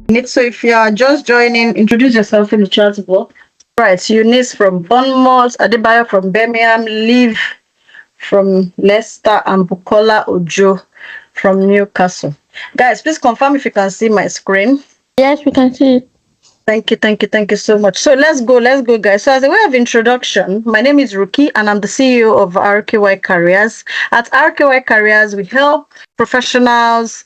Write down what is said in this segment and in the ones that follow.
So if you are just joining, introduce yourself in the chat box. Right, Eunice from Bournemouth, Adebayo from Birmingham, Liv from Leicester, and Bukola Ojo from Newcastle. Guys, please confirm if you can see my screen. Yes, we can see it. Thank you so much. So let's go, guys. So as a way of introduction, my name is Ruki and I'm the CEO of RKY Careers. At RKY Careers, we help professionals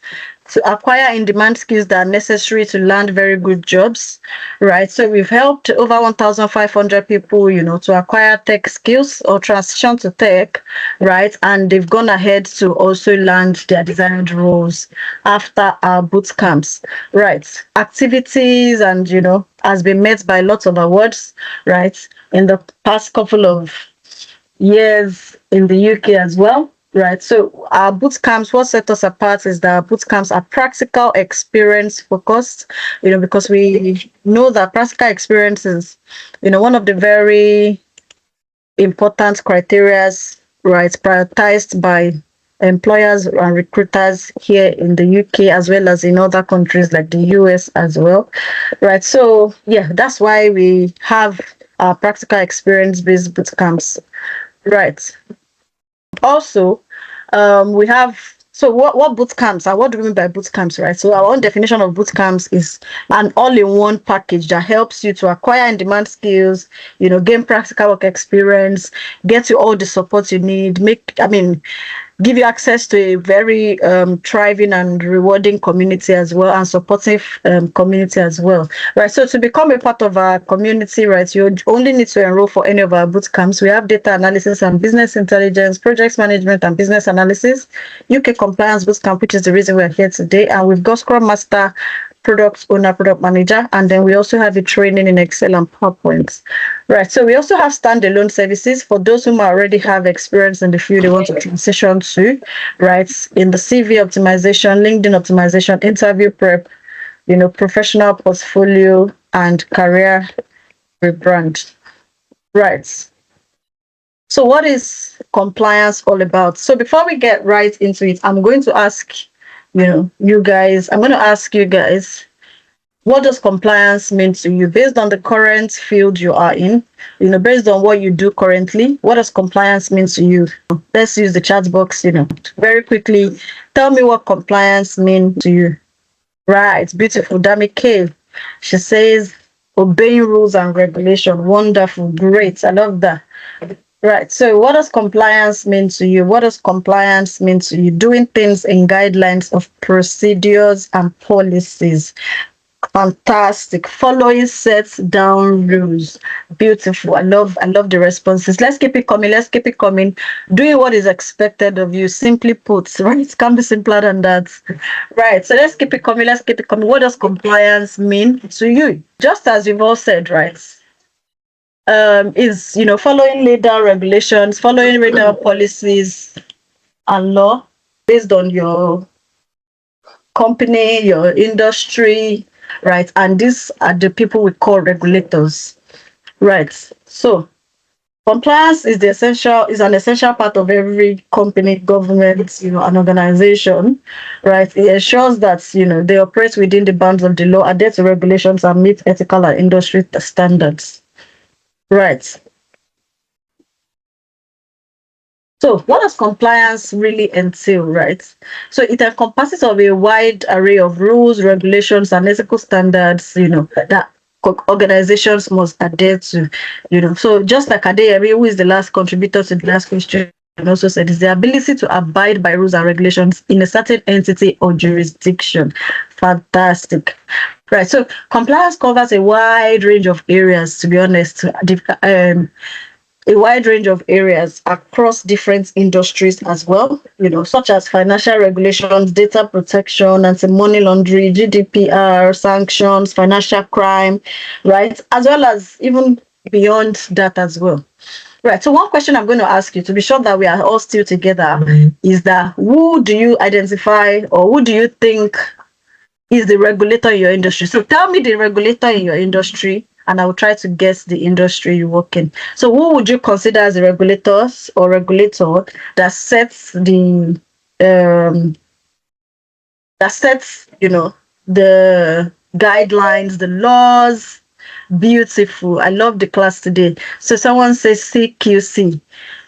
to acquire in-demand skills that are necessary to land very good jobs, right? So we've helped over 1,500 people, to acquire tech skills or transition to tech, right? And they've gone ahead to also land their desired roles after our boot camps, right? Activities and, has been met by lots of awards, right? In the past couple of years in the UK as well. Right. So our boot camps, what set us apart is that boot camps are practical experience focused, because we know that practical experience is, one of the very important criterias, right, prioritized by employers and recruiters here in the UK as well as in other countries like the US as well. Right. So yeah, that's why we have our practical experience based boot camps. Right. Also, we have, so what boot camps are? What do we mean by boot camps, right? So our own definition of boot camps is an all-in-one package that helps you to acquire in-demand skills, gain practical work experience, get you all the support you need, give you access to a very thriving and rewarding community as well, and supportive community as well, right? So to become a part of our community, right, you only need to enroll for any of our boot camps. We have data analysis and business intelligence, project management and business analysis, UK Compliance Bootcamp, which is the reason we're here today, and we've got Scrum Master, product owner, product manager, and then we also have a training in Excel and PowerPoint. Right. So we also have standalone services for those who already have experience in the field they want to transition to, right? In the CV optimization, LinkedIn optimization, interview prep, professional portfolio, and career rebrand. Right. So what is compliance all about? So before we get right into it, I'm going to ask you guys, what does compliance mean to you based on the current field you are in? Based on what you do currently, what does compliance mean to you? Let's use the chat box, very quickly. Tell me what compliance means to you. Right, beautiful. Dami K. She says, obeying rules and regulation. Wonderful, great. I love that. Right. So what does compliance mean to you? What does compliance mean to you? Doing things in guidelines of procedures and policies. Fantastic. Following sets down rules. Beautiful. I love the responses. Let's keep it coming. Doing what is expected of you. Simply put, right? It can't be simpler than that. Right. So let's keep it coming. What does compliance mean to you? Just as you've all said, right? Is following laid down regulations, following laid down policies and law based on your company, your industry, right? And these are the people we call regulators, right? So compliance is an essential part of every company, government, an organization, right? It ensures that they operate within the bounds of the law, adhere to regulations, and meet ethical and industry standards. Right. So what does compliance really entail, right? So it encompasses of a wide array of rules, regulations, and ethical standards, that organizations must adhere to, So just like Adeyemi, who is the last contributor to the last question, and also said, is the ability to abide by rules and regulations in a certain entity or jurisdiction. Fantastic. Right. So compliance covers a wide range of areas, to be honest. A wide range of areas across different industries as well, such as financial regulations, data protection, anti-money laundering, GDPR, sanctions, financial crime, right? As well as even beyond that as well. Right. So one question I'm going to ask you to be sure that we are all still together is that who do you identify or who do you think is the regulator in your industry? So tell me the regulator in your industry and I will try to guess the industry you work in. So who would you consider as the regulators or regulator that sets the guidelines, the laws. Beautiful. I love the class today. So someone says CQC.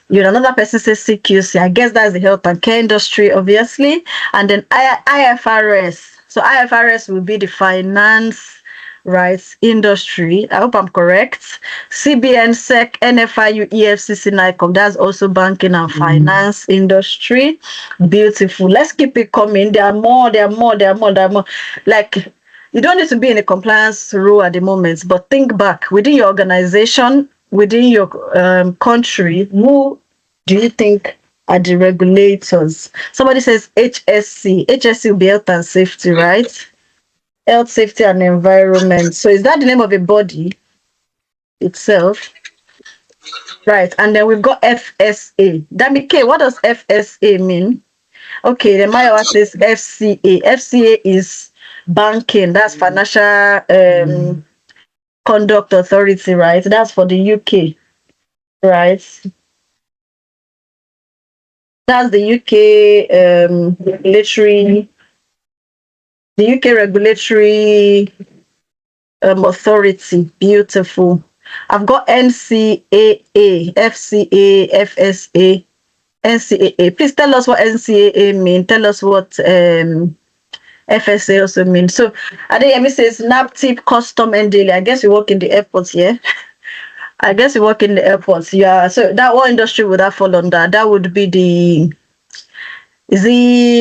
Another person says CQC. I guess that's the health and care industry, obviously. And then IFRS. So IFRS will be the finance, right, industry. I hope I'm correct. CBN, SEC, NFIU, EFCC, NICOM. That's also banking and finance industry. Beautiful. Let's keep it coming. There are more. Like, you don't need to be in a compliance role at the moment, but think back within your organization, within your country, who do you think are the regulators? Somebody says HSC. HSC will be health and safety, right? Health, safety, and environment. So is that the name of a body itself? Right. And then we've got FSA. Damike, what does FSA mean? Okay, then Maya says FCA. FCA is banking. That's financial conduct authority, right? That's for the UK, right? That's the UK regulatory, the UK regulatory authority. Beautiful. I've got NCAA, FCA, FSA, NCAA. Please tell us what NCAA means. Tell us what FSA also means. So Adeyemi says NAPTIP, custom and daily. I guess you work in the airports, yeah? I guess you work in the airports, yeah. So that what industry would that fall under? That would be the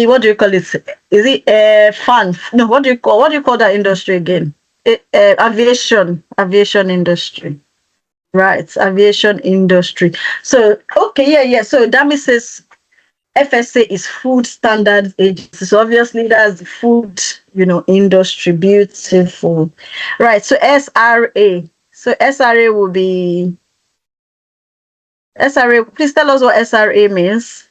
what do you call it? Is it fan? No, what do you call that industry again? Aviation industry. Right, aviation industry. So okay, yeah. So that means FSA is Food Standards Agency. So obviously that's the food, industry. Beautiful. Right. So SRA. So SRA will be SRA. Please tell us what SRA means.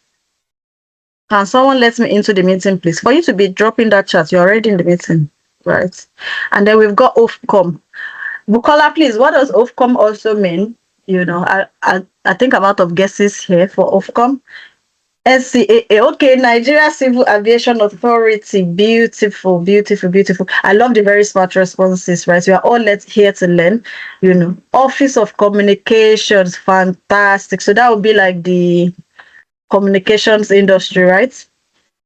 Can someone let me into the meeting, please? For you to be dropping that chat, you're already in the meeting. Right. And then we've got Ofcom. Bukola, please, what does Ofcom also mean? I think I'm out of guesses here for Ofcom. NCAA, okay, Nigeria Civil Aviation Authority. Beautiful. I love the very smart responses, right? We are all here to learn, Office of Communications, fantastic. So that would be like the communications industry, right?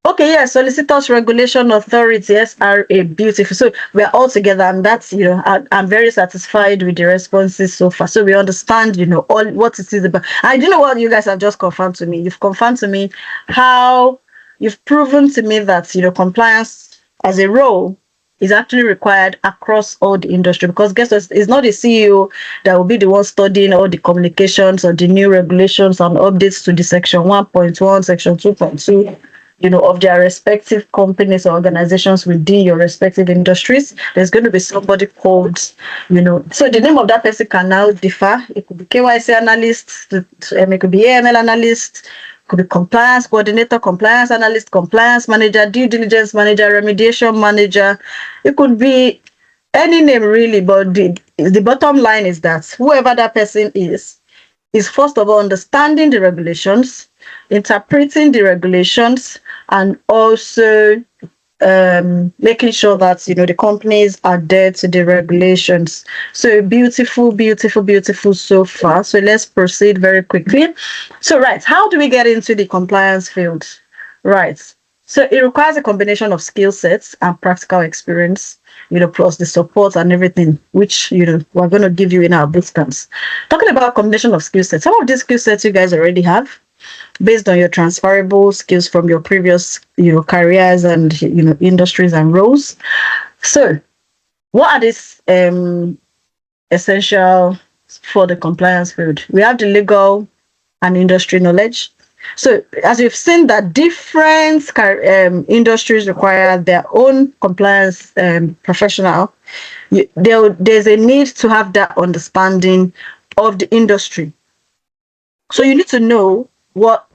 Okay, yeah, Solicitors Regulation Authority, SRA, beautiful. So we're all together, and that's, I'm very satisfied with the responses so far. So we understand, all what it is about. I do know what you guys have just confirmed to me. You've confirmed to me how you've proven to me that, compliance as a role is actually required across all the industry, because guess what? It's not the CEO that will be the one studying all the communications or the new regulations and updates to the section 1.1, section 2.2. Of their respective companies or organizations within your respective industries. There's going to be somebody called, so the name of that person can now differ. It could be KYC analyst, it could be AML analyst, it could be compliance coordinator, compliance analyst, compliance manager, due diligence manager, remediation manager. It could be any name really, but the bottom line is that whoever that person is first of all understanding the regulations, interpreting the regulations, and also making sure that the companies adhere to the regulations. So beautiful so far. So let's proceed very quickly. So right, how do we get into the compliance field? Right, so it requires a combination of skill sets and practical experience, plus the support and everything, which we're going to give you in our bootcamps. Talking about combination of skill sets, some of these skill sets you guys already have, based on your transferable skills from your previous careers and industries and roles. So what are these essential for the compliance field? We have the legal and industry knowledge. So as you've seen that different industries require their own compliance professional, there's a need to have that understanding of the industry. So you need to know what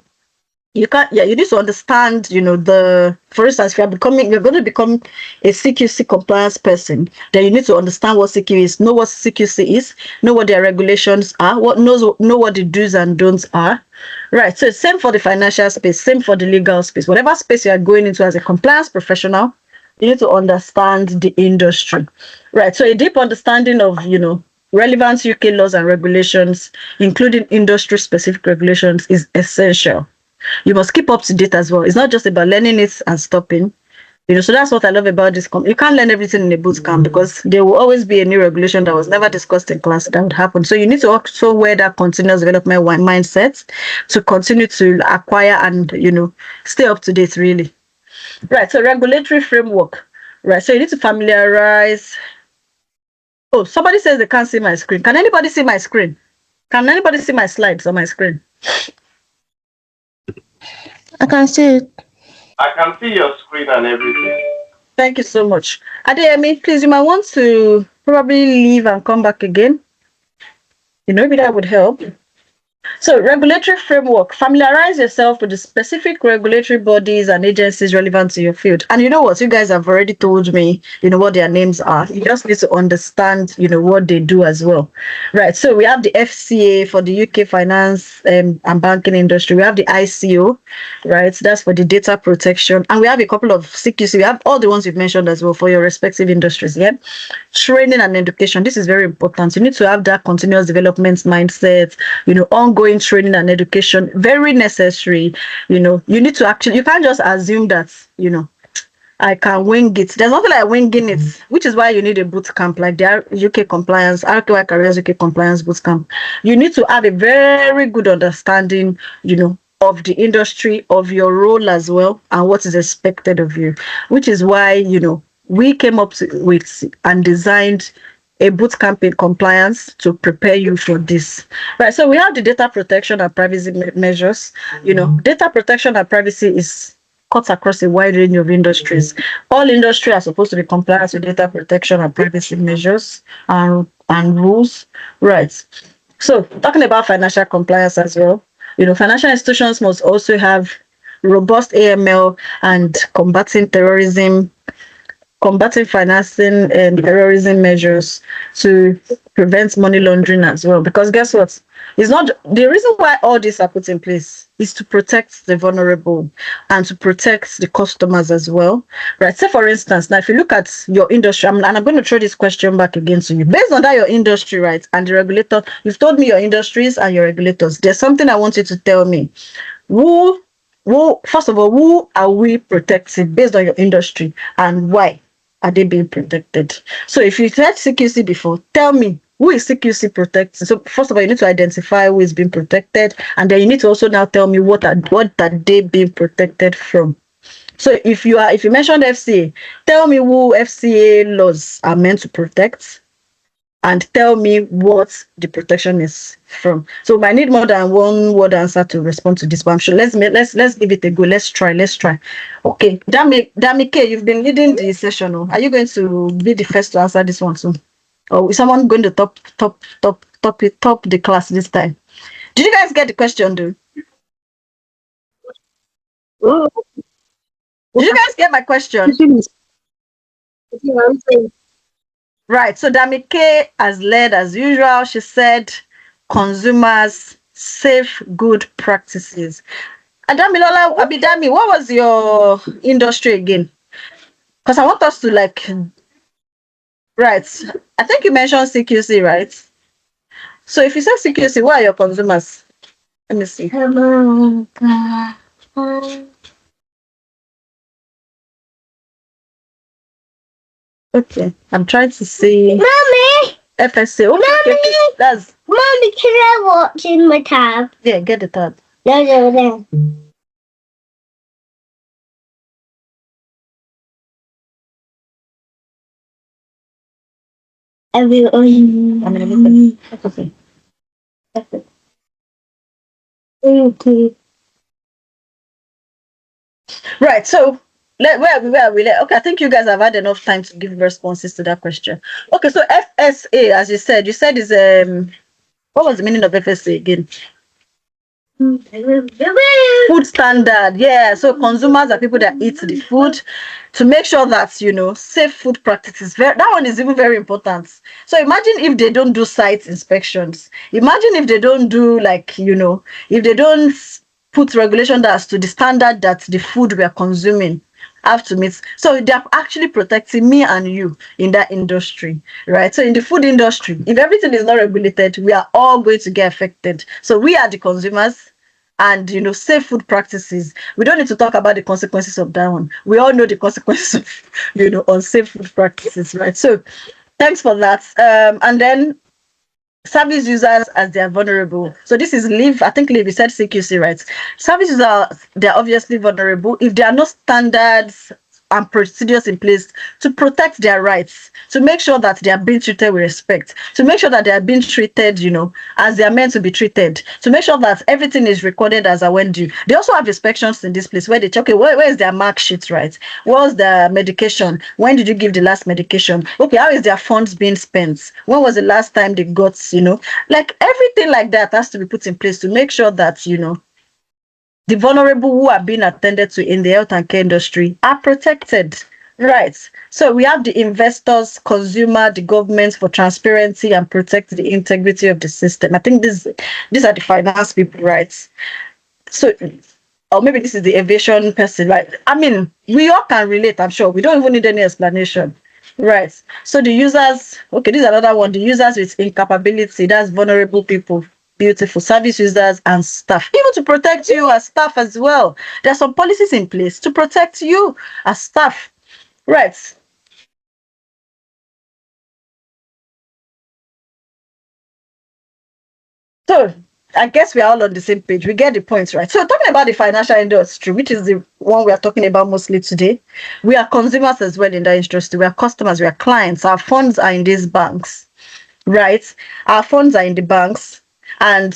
you need to understand, for instance, if you're going to become a CQC compliance person, then you need to understand what CQ is, know what CQC is, know what their regulations are, know what the do's and don'ts are. Right. So same for the financial space, same for the legal space. Whatever space you are going into as a compliance professional, You need to understand the industry, right? So a deep understanding of, relevant UK laws and regulations, including industry-specific regulations, is essential. You must keep up to date as well. It's not just about learning it and stopping. So that's what I love about this. You can't learn everything in a boot camp because there will always be a new regulation that was never discussed in class that would happen. So you need to also wear that continuous development mindset to continue to acquire and, stay up to date, really. Right. So regulatory framework. Right. So you need to familiarize. Oh, somebody says they can't see my screen. Can anybody see my screen? Can anybody see my slides on my screen? I can see it. I can see your screen and everything. Thank you so much. Adeyemi, please, you might want to probably leave and come back again. Maybe that would help. So regulatory framework, familiarize yourself with the specific regulatory bodies and agencies relevant to your field. And you know what? You guys have already told me, what their names are. You just need to understand, what they do as well. Right. So we have the FCA for the UK finance and banking industry. We have the ICO, right? That's for the data protection. And we have a couple of CQC. We have all the ones you've mentioned as well for your respective industries. Yeah. Training and education. This is very important. You need to have that continuous development mindset, ongoing training and education, very necessary. You need to actually, you can't just assume that, I can wing it. There's nothing like winging it, which is why you need a boot camp like the UK Compliance, RQI Careers UK Compliance Bootcamp. You need to have a very good understanding, of the industry, of your role as well, and what is expected of you, which is why, we came up with and designed a bootcamp in compliance to prepare you for this. Right. So we have the data protection and privacy measures. Data protection and privacy is cut across a wide range of industries. All industry are supposed to be compliant with data protection and privacy measures and rules. Right. So talking about financial compliance as well, financial institutions must also have robust AML and combating financing and terrorism measures to prevent money laundering as well. Because guess what? It's not the reason why all this are put in place is to protect the vulnerable and to protect the customers as well. Right. Say for instance, now if you look at your industry, and I'm going to throw this question back again to you. Based on that, your industry, right, and the regulator, you've told me your industries and your regulators. There's something I want you to tell me. First of all, who are we protecting based on your industry and why are they being protected? So if you said CQC before, tell me who is CQC protecting. So first of all, you need to identify who is being protected, and then you need to also now tell me what are they being protected from. So if you mentioned FCA, tell me who FCA laws are meant to protect, and tell me what the protection is from. So I need more than one word answer to respond to this, but I'm sure let's give it a go. Let's try. Okay, Damike, you've been leading the session. Are you going to be the first to answer this one soon? Or is someone going to top the class this time? Did you guys get the question, dude? Did you guys get my question? Right, so Damike has led as usual. She said consumers safe good practices. Adamilola Abidami, what was your industry again? Because I want us to right. I think you mentioned CQC, right? So if you say CQC, what are your consumers? Let me see. Okay, I'm trying to see. Mommy! FSA. Okay, Mommy! okay. That's. Mommy, can I watch in my tab? Yeah, get the tab. No. Okay. Okay. Right. So where are we? Okay, I think you guys have had enough time to give responses to that question. Okay, so FSA, as you said is what was the meaning of FSA again? Food standard. Yeah. So consumers are people that eat the food to make sure that safe food practices. That one is even very important. So imagine if they don't do site inspections. Imagine if they don't do if they don't put regulation that's to the standard that the food we are consuming have to meet. So they're actually protecting me and you in that industry, right? So in the food industry, if everything is not regulated, we are all going to get affected. So we are the consumers. And safe food practices. We don't need to talk about the consequences of that one. We all know the consequences of unsafe food practices, right? So thanks for that. And then service users as they are vulnerable. So this is Liv. I think Liv, you said CQC, right? Service users, they're obviously vulnerable if there are no standards and procedures in place to protect their rights, to make sure that they are being treated with respect, to make sure that they are being treated, as they are meant to be treated, to make sure that everything is recorded as a when due. They also have inspections in this place where they check, okay, where is their mark sheet, right? What's the medication? When did you give the last medication? Okay, how is their funds being spent? When was the last time they got, like everything like that has to be put in place to make sure that, the vulnerable who are being attended to in the health and care industry are protected. Right. So we have the investors, consumer, the government for transparency and protect the integrity of the system. I think these are the finance people, right? So, or maybe this is the aviation person, right? I mean, we all can relate, I'm sure. We don't even need any explanation. Right. So the users, okay, this is another one. The users with incapability, that's vulnerable people. Beautiful service users and staff, even to protect you as staff as well. There are some policies in place to protect you as staff, right? So I guess we are all on the same page. We get the points, right? So talking about the financial industry, which is the one we are talking about mostly today, we are consumers as well in that industry. We are customers, we are clients. Our funds are in these banks, right? Our funds are in the banks, and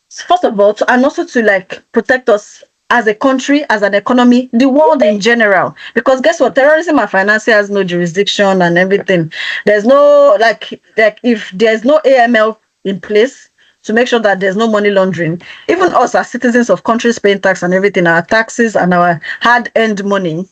first of all, and also to like protect us as a country, as an economy, the world in general. Because guess what? Terrorism and financing has no jurisdiction and everything. There's no like if there's no AML in place to make sure that there's no money laundering, even us as citizens of countries paying tax and everything, our taxes and our hard-earned money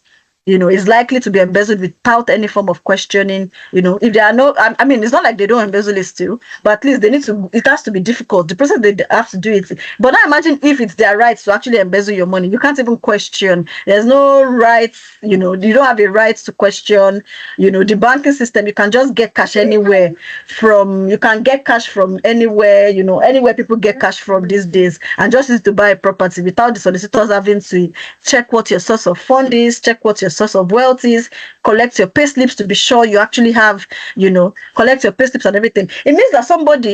is likely to be embezzled without any form of questioning. If there are no, I mean, it's not like they don't embezzle it still, but at least they need to, it has to be difficult. The process they have to do it. But now imagine if it's their rights to actually embezzle your money. You can't even question. There's no rights, you don't have a right to question, the banking system. You can just get cash anywhere you can get cash from anywhere, anywhere people get cash from these days, and just use to buy a property without the solicitors having to check what your source of fund is, check what your source of wealth is, collect your pay slips to be sure you actually have, collect your pay slips and everything. It means that somebody,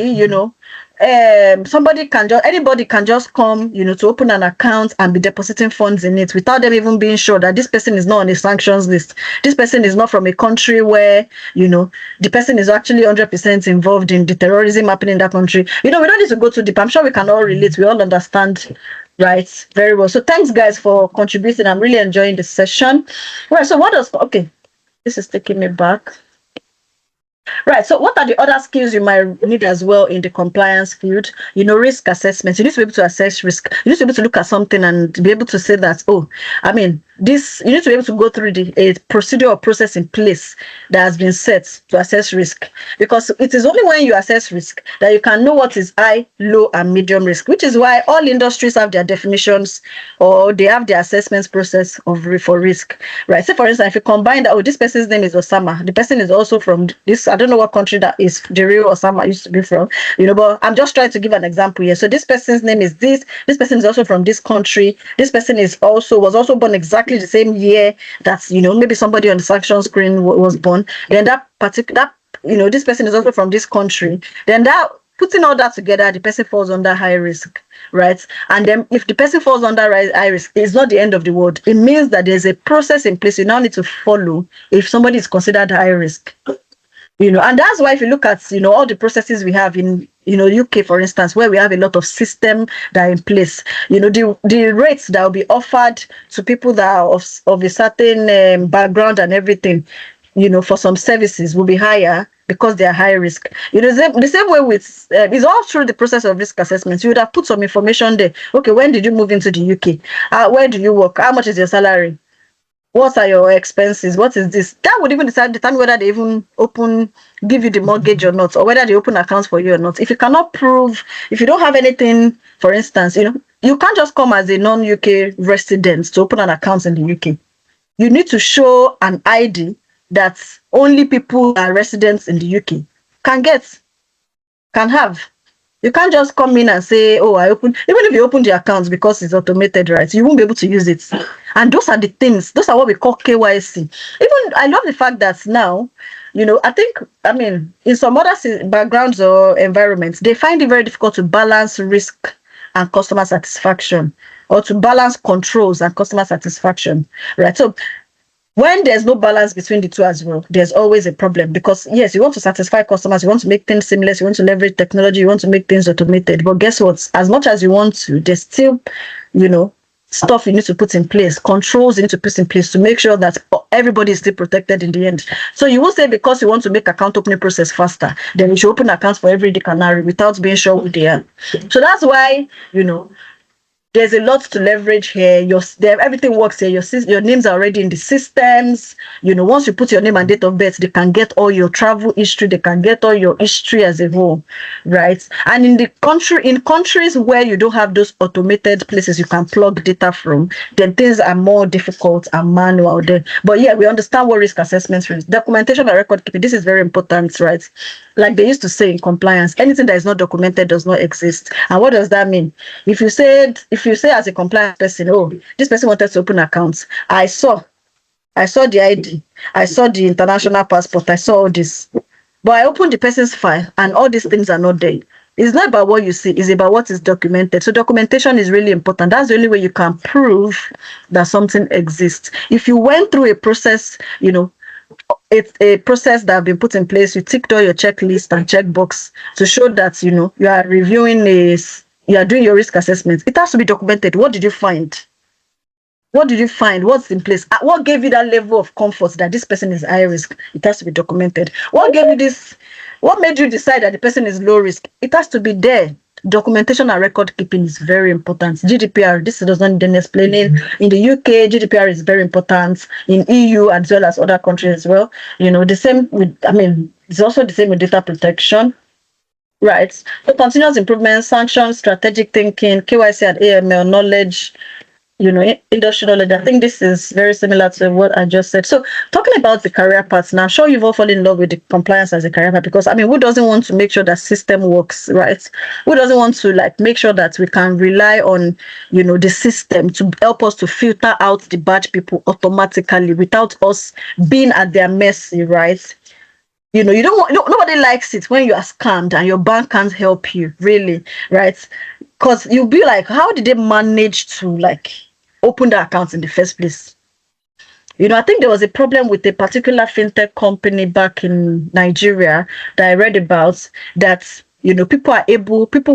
anybody can just come, to open an account and be depositing funds in it without them even being sure that this person is not on a sanctions list. This person is not from a country where, the person is actually 100% involved in the terrorism happening in that country. We don't need to go too deep. I'm sure we can all relate. We all understand. Right, very well. So thanks guys for contributing. I'm really enjoying the session. Right, so okay, this is taking me back. Right. So what are the other skills you might need as well in the compliance field? Risk assessment. You need to be able to assess risk. You need to be able to look at something and be able to say that, you need to be able to go through a procedure or process in place that has been set to assess risk. Because it is only when you assess risk that you can know what is high, low, and medium risk, which is why all industries have their definitions or they have their assessment process for risk. Right. So for instance, if you combine that, this person's name is Osama. The person is also from this, I don't know what country that is the real Osama used to be from, but I'm just trying to give an example here. So this person's name is this person is also from this country. This person was also born exactly the same year that, maybe somebody on the sanction screen was born. Then this person is also from this country. Then putting all that together, the person falls under high risk, right? And then if the person falls under high risk, it's not the end of the world. It means that there's a process in place you now need to follow if somebody is considered high risk. And that's why if you look at, all the processes we have in, UK, for instance, where we have a lot of system that are in place, the rates that will be offered to people that are of a certain background and everything, for some services will be higher because they are high risk. The same way with, it's all through the process of risk assessment. You would have put some information there. Okay, when did you move into the UK? Where do you work? How much is your salary? What are your expenses? What is this? That would even determine whether they even give you the mortgage or not, or whether they open accounts for you or not. If you cannot prove, if you don't have anything, for instance, you can't just come as a non-UK resident to open an account in the UK. you need to show an ID that only people that are residents in the UK can have. You can't just come in and say, oh, even if you open the account because it's automated, right? You won't be able to use it. And those are the things, those are what we call KYC. Even I love the fact that now, in some other backgrounds or environments, they find it very difficult to balance risk and customer satisfaction, or to balance controls and customer satisfaction, right? So when there's no balance between the two as well, there's always a problem, because yes, you want to satisfy customers, you want to make things seamless, you want to leverage technology, you want to make things automated, but guess what? As much as you want to, there's still, stuff you need to put in place, controls you need to put in place to make sure that everybody is still protected in the end. So you won't say because you want to make account opening process faster, then you should open accounts for every canary without being sure who they are. So that's why, there's a lot to leverage here. Everything works here. Your names are already in the systems. Once you put your name and date of birth, they can get all your travel history. They can get all your history as a whole, right? And in countries where you don't have those automated places you can plug data from, then things are more difficult and manual there. But yeah, we understand what risk assessments is. Documentation and record keeping. This is very important, right? Like they used to say in compliance, anything that is not documented does not exist. And what does that mean? If you say as a compliance person, oh, this person wanted to open accounts, I saw the ID, I saw the international passport, I saw all this, but I opened the person's file and all these things are not there. It's not about what you see, it's about what is documented. So documentation is really important. That's the only way you can prove that something exists. If you went through a process, it's a process that have been put in place. You ticked all your checklist and checkbox to show that you are reviewing you are doing your risk assessment. It has to be documented. What did you find? What did you find? What's in place? What gave you that level of comfort that this person is high risk? It has to be documented. What gave you this? What made you decide that the person is low risk? It has to be there. Documentation and record keeping is very important. GDPR, this does not need explaining. In the UK, GDPR is very important. In EU as well as other countries as well. The same with, it's also the same with data protection. Right. So continuous improvement, sanctions, strategic thinking, KYC and AML, knowledge, industry knowledge. I think this is very similar to what I just said. So talking about the career paths now, I'm sure you've all fallen in love with the compliance as a career path, because who doesn't want to make sure that system works, right? Who doesn't want to make sure that we can rely on, the system to help us to filter out the bad people automatically without us being at their mercy, right? You don't want, nobody likes it when you are scammed and your bank can't help you, really, right? Because you'll be like, how did they manage to open the accounts in the first place? I think there was a problem with a particular fintech company back in Nigeria that I read about, that people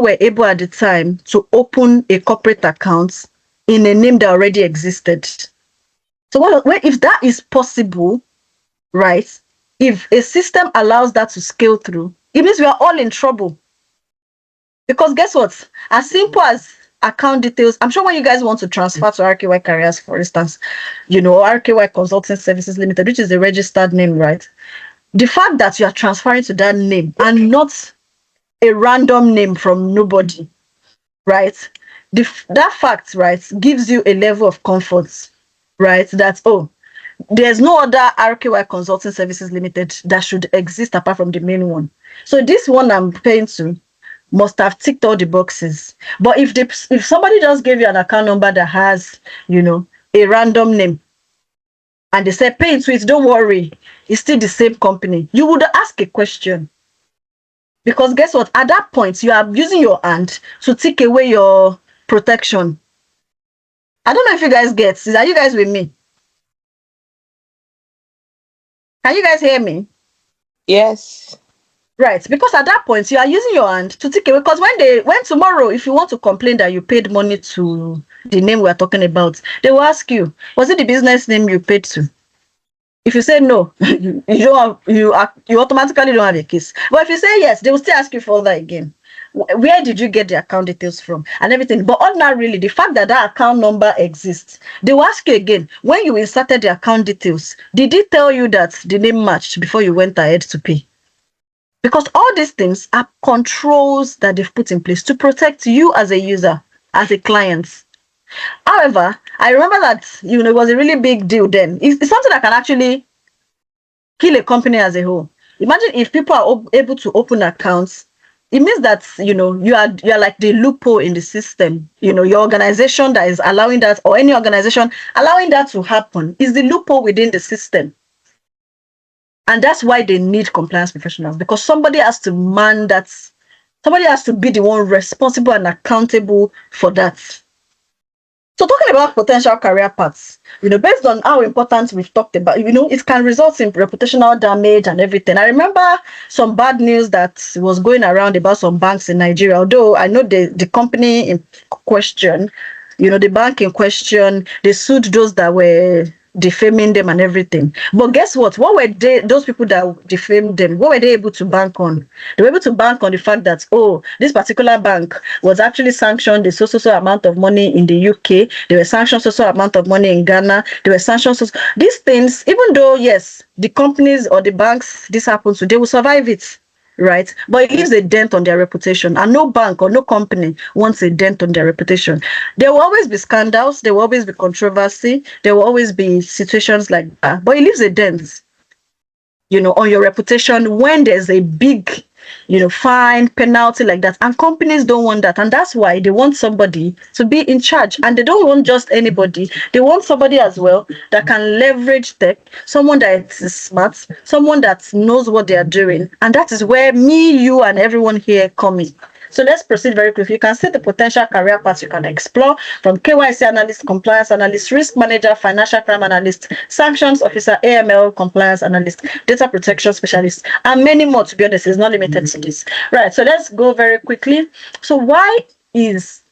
were able at the time to open a corporate account in a name that already existed. So if that is possible, right? If a system allows that to scale through, it means we are all in trouble. Because guess what? As simple as account details, I'm sure when you guys want to transfer to RKY Careers, for instance, RKY Consulting Services Limited, which is a registered name, right? The fact that you are transferring to that name and not a random name from nobody, right? That fact, right, gives you a level of comfort, right? That, there's no other RKY Consulting Services Limited that should exist apart from the main one. So this one I'm paying to must have ticked all the boxes. But if somebody just gave you an account number that has, a random name, and they say pay into it, don't worry, it's still the same company, you would ask a question. Because guess what? At that point, you are using your hand to take away your protection. I don't know if you guys get. Are you guys with me? Can you guys hear me? Yes. Right, because at that point you are using your hand to take away. Because when tomorrow, if you want to complain that you paid money to the name we are talking about, they will ask you, was it the business name you paid to? If you say no, you automatically don't have a case. But if you say yes, they will still ask you for that again. Where did you get the account details from and everything? But ordinarily, the fact that account number exists, they will ask you again, when you inserted the account details, did it tell you that the name matched before you went ahead to pay? Because all these things are controls that they've put in place to protect you as a user, as a client. However, I remember that it was a really big deal then. It's something that can actually kill a company as a whole. Imagine if people are able to open accounts. It means that you are like the loophole in the system. Your organization that is allowing that, or any organization allowing that to happen, is the loophole within the system. And that's why they need compliance professionals, because somebody has to man that. Somebody has to be the one responsible and accountable for that. So talking about potential career paths, based on how important we've talked about, it can result in reputational damage and everything. I remember some bad news that was going around about some banks in Nigeria, although I know the company in question, the bank in question, they sued those that were defaming them and everything. But guess what? What were those people that defamed them, what were they able to bank on? They were able to bank on the fact that, oh, this particular bank was actually sanctioned a so amount of money in the UK. They were sanctioned so amount of money in Ghana. They were sanctioned these things, even though, yes, the companies or the banks this happens to, they will survive it. Right, but it leaves a dent on their reputation, and no bank or no company wants a dent on their reputation. There will always be scandals, there will always be controversy, there will always be situations like that, but it leaves a dent, on your reputation when there's a big, fine, penalty like that. And companies don't want that. And that's why they want somebody to be in charge. And they don't want just anybody. They want somebody as well that can leverage tech, someone that is smart, someone that knows what they are doing. And that is where me, you, and everyone here come in. So let's proceed very quickly. You can see the potential career paths you can explore, from KYC analyst, compliance analyst, risk manager, financial crime analyst, sanctions officer, AML compliance analyst, data protection specialist, and many more. To be honest, it's not limited to this. Right, so let's go very quickly. So why is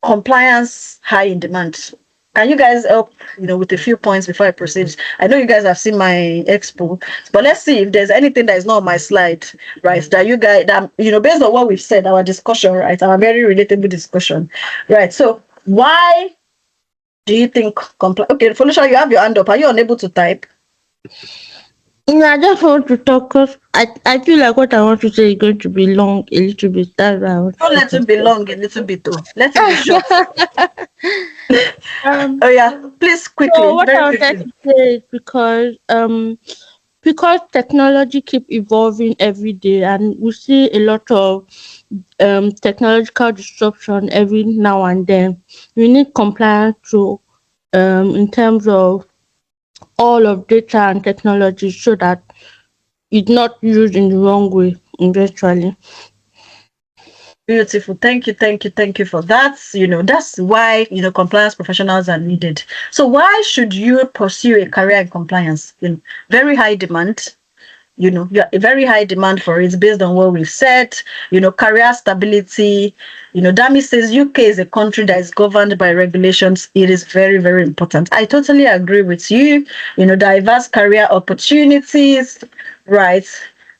compliance high in demand? Can you guys help, with a few points before I proceed? I know you guys have seen my expo, but let's see if there's anything that is not on my slide, right? That you guys, based on what we've said, our discussion, right? Our very relatable discussion, right? So why do you think Okay, Felicia, you have your hand up. Are you unable to type? No, I just want to talk because I feel like what I want to say is going to be long a little bit. That's why I want Don't let it be long, a little bit though. Let it be short. um Oh yeah, please quickly, so what I very wanted quickly. to say is because technology keep evolving every day, and we see a lot of technological disruption every now and then. We need compliance to in terms of all of data and technology so that it's not used in the wrong way eventually. Beautiful. Thank you for that. That's why, compliance professionals are needed. So why should you pursue a career in compliance? Very high demand. You're a very high demand for it based on what we've said. Career stability. Dami says UK is a country that is governed by regulations. It is very, very important. I totally agree with you. Diverse career opportunities, right?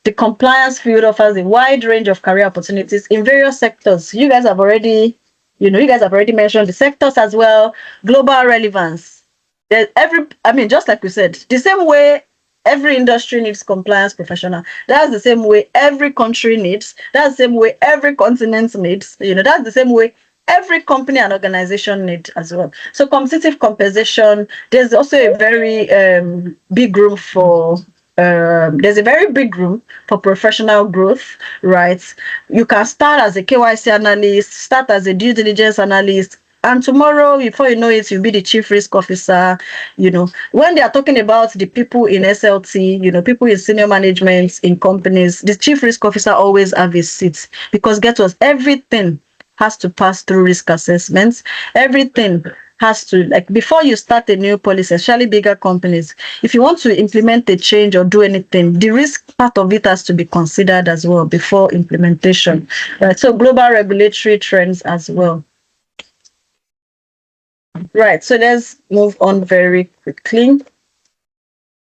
The compliance field offers a wide range of career opportunities in various sectors. You guys have already mentioned the sectors as well. Global relevance. Just like we said, the same way every industry needs compliance professional. That's the same way every country needs. That's the same way every continent needs. That's the same way every company and organization needs as well. So competitive compensation, there's also a very big room for there's a very big room for professional growth, right? You can start as a KYC analyst, start as a due diligence analyst, and tomorrow, before you know it, you'll be the chief risk officer. When they are talking about the people in SLT, people in senior management in companies, the chief risk officer always have a seat, because get what, everything has to pass through risk assessments. Everything has to, like, before you start a new policy, especially bigger companies, if you want to implement a change or do anything, the risk part of it has to be considered as well before implementation. Right. So global regulatory trends as well. Right, so let's move on very quickly.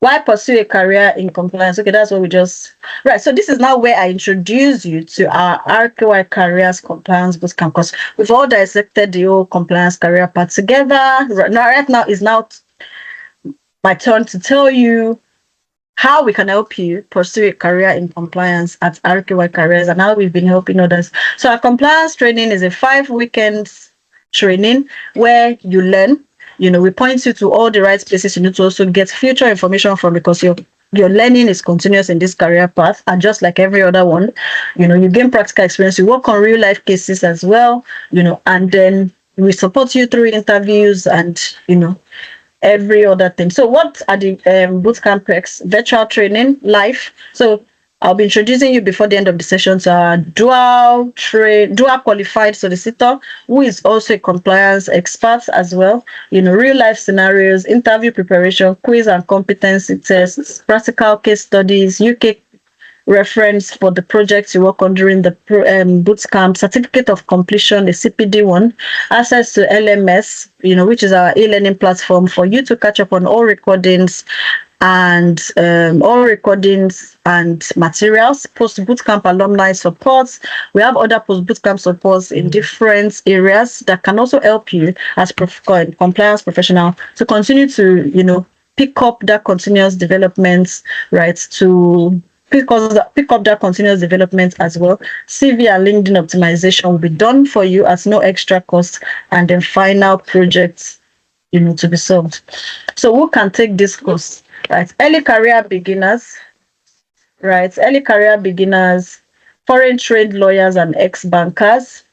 Why pursue a career in compliance? Okay, that's what we just... Right, so this is now where I introduce you to our RKY Careers Compliance Bootcamp, because we've all dissected the whole compliance career part together. Right now is now my turn to tell you how we can help you pursue a career in compliance at RKY Careers and how we've been helping others. So our compliance training is a 5 weekends training where you learn. We point you to all the right places you need to also get future information from, because your learning is continuous in this career path, and just like every other one, you gain practical experience, you work on real life cases as well, and then we support you through interviews and every other thing. So what are the bootcamp perks? Virtual training, live. So I'll be introducing you before the end of the session to our dual qualified solicitor, who is also a compliance expert as well. Real life scenarios, interview preparation, quiz and competency tests, practical case studies, UK reference for the projects you work on during the boot camp, certificate of completion, the CPD one, access to LMS, which is our e-learning platform for you to catch up on all recordings and materials, post bootcamp alumni supports. We have other post bootcamp supports in different areas that can also help you as compliance professional to continue to pick up that continuous development, right? To pick up that continuous development as well. CV and LinkedIn optimization will be done for you at no extra cost, and then final projects to be solved. So who can take this course? Right, early career beginners, foreign trade lawyers and ex-bankers,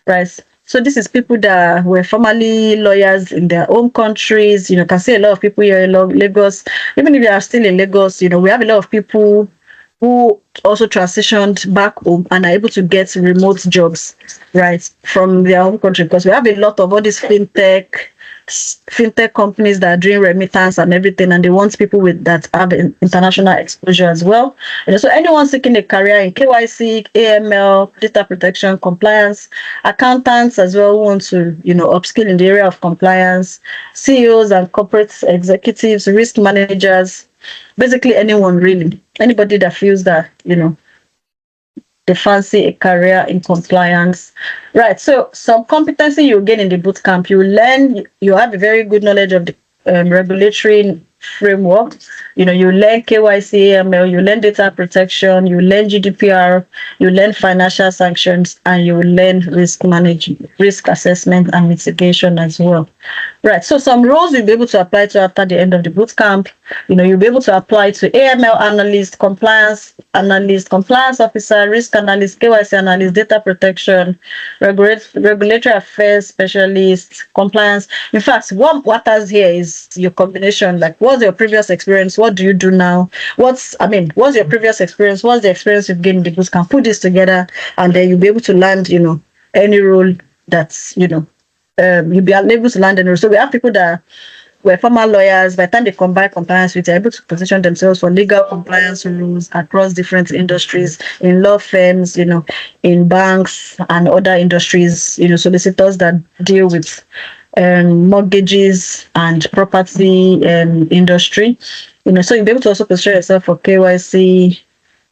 right? So this is people that were formerly lawyers in their own countries. Can see a lot of people here in Lagos. Even if you are still in Lagos, we have a lot of people who also transitioned back home and are able to get remote jobs, right, from their home country, because we have a lot of all these fintech companies that are doing remittance and everything, and they want people with that have international exposure as well. So anyone seeking a career in KYC, AML, data protection, compliance, accountants as well who want to upskill in the area of compliance, CEOs and corporate executives, risk managers, basically anyone really, anybody that feels that they fancy a career in compliance, right? So some competency you gain in the bootcamp, you have a very good knowledge of the regulatory framework. You learn KYC, AML, you learn data protection, you learn GDPR, you learn financial sanctions, and you learn risk management, risk assessment and mitigation as well. Right. So some roles you'll be able to apply to after the end of the bootcamp. You'll be able to apply to AML analyst, compliance officer, risk analyst, KYC analyst, data protection, regulatory affairs specialist, compliance. In fact, what matters here is your combination. Like, what's your previous experience? What do you do now? What's your previous experience? What's the experience you've gained in the bootcamp? Put this together, and then you'll be able to land, any role that's, you'll be able to land any role. So we have people that were former lawyers. By the time they combine compliance with, they're able to position themselves for legal compliance rules across different industries, in law firms, in banks and other industries, solicitors that deal with mortgages and property industry. So you'll be able to also position yourself for KYC,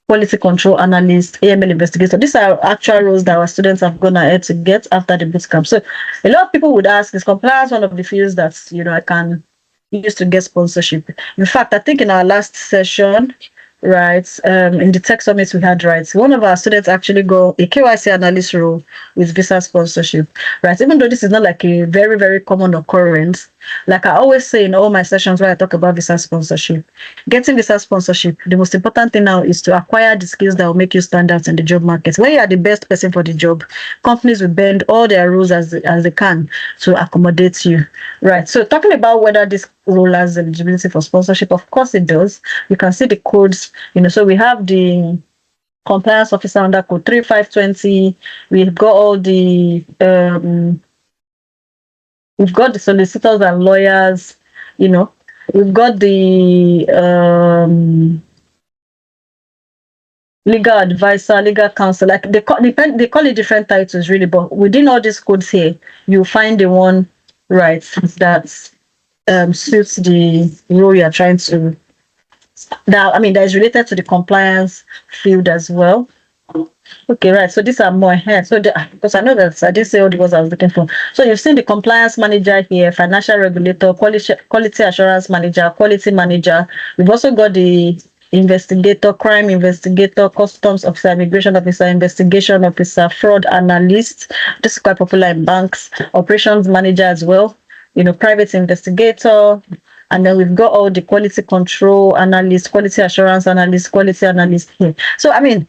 quality control analyst, AML investigator. These are actual roles that our students have gone ahead to get after the bootcamp. So a lot of people would ask, is compliance one of the fields that I can use to get sponsorship? In fact, I think in our last session, right, in the tech summit we had, right, one of our students actually got a KYC analyst role with visa sponsorship, right? Even though this is not like a very, very common occurrence, like I always say in all my sessions where I talk about visa sponsorship, getting visa sponsorship, the most important thing now is to acquire the skills that will make you stand out in the job market. When you are the best person for the job, companies will bend all their rules as they can to accommodate you, right? So talking about whether this role has eligibility for sponsorship, of course it does. You can see the codes, so we have the compliance officer under code 3520. We've got all the we've got the solicitors and lawyers, we've got the legal advisor, legal counsel. Like they call it different titles really, but within all these codes here, you find the one, right, that suits the role you're trying to. That is related to the compliance field as well. Okay, right. So these are more here. So because I know that I didn't say all the ones I was looking for. So you've seen the compliance manager here, financial regulator, quality assurance manager, quality manager. We've also got the investigator, crime investigator, customs officer, immigration officer, investigation officer, fraud analyst. This is quite popular in banks. Operations manager as well. Private investigator. And then we've got all the quality control analyst, quality assurance analyst, quality analyst here. So, I mean,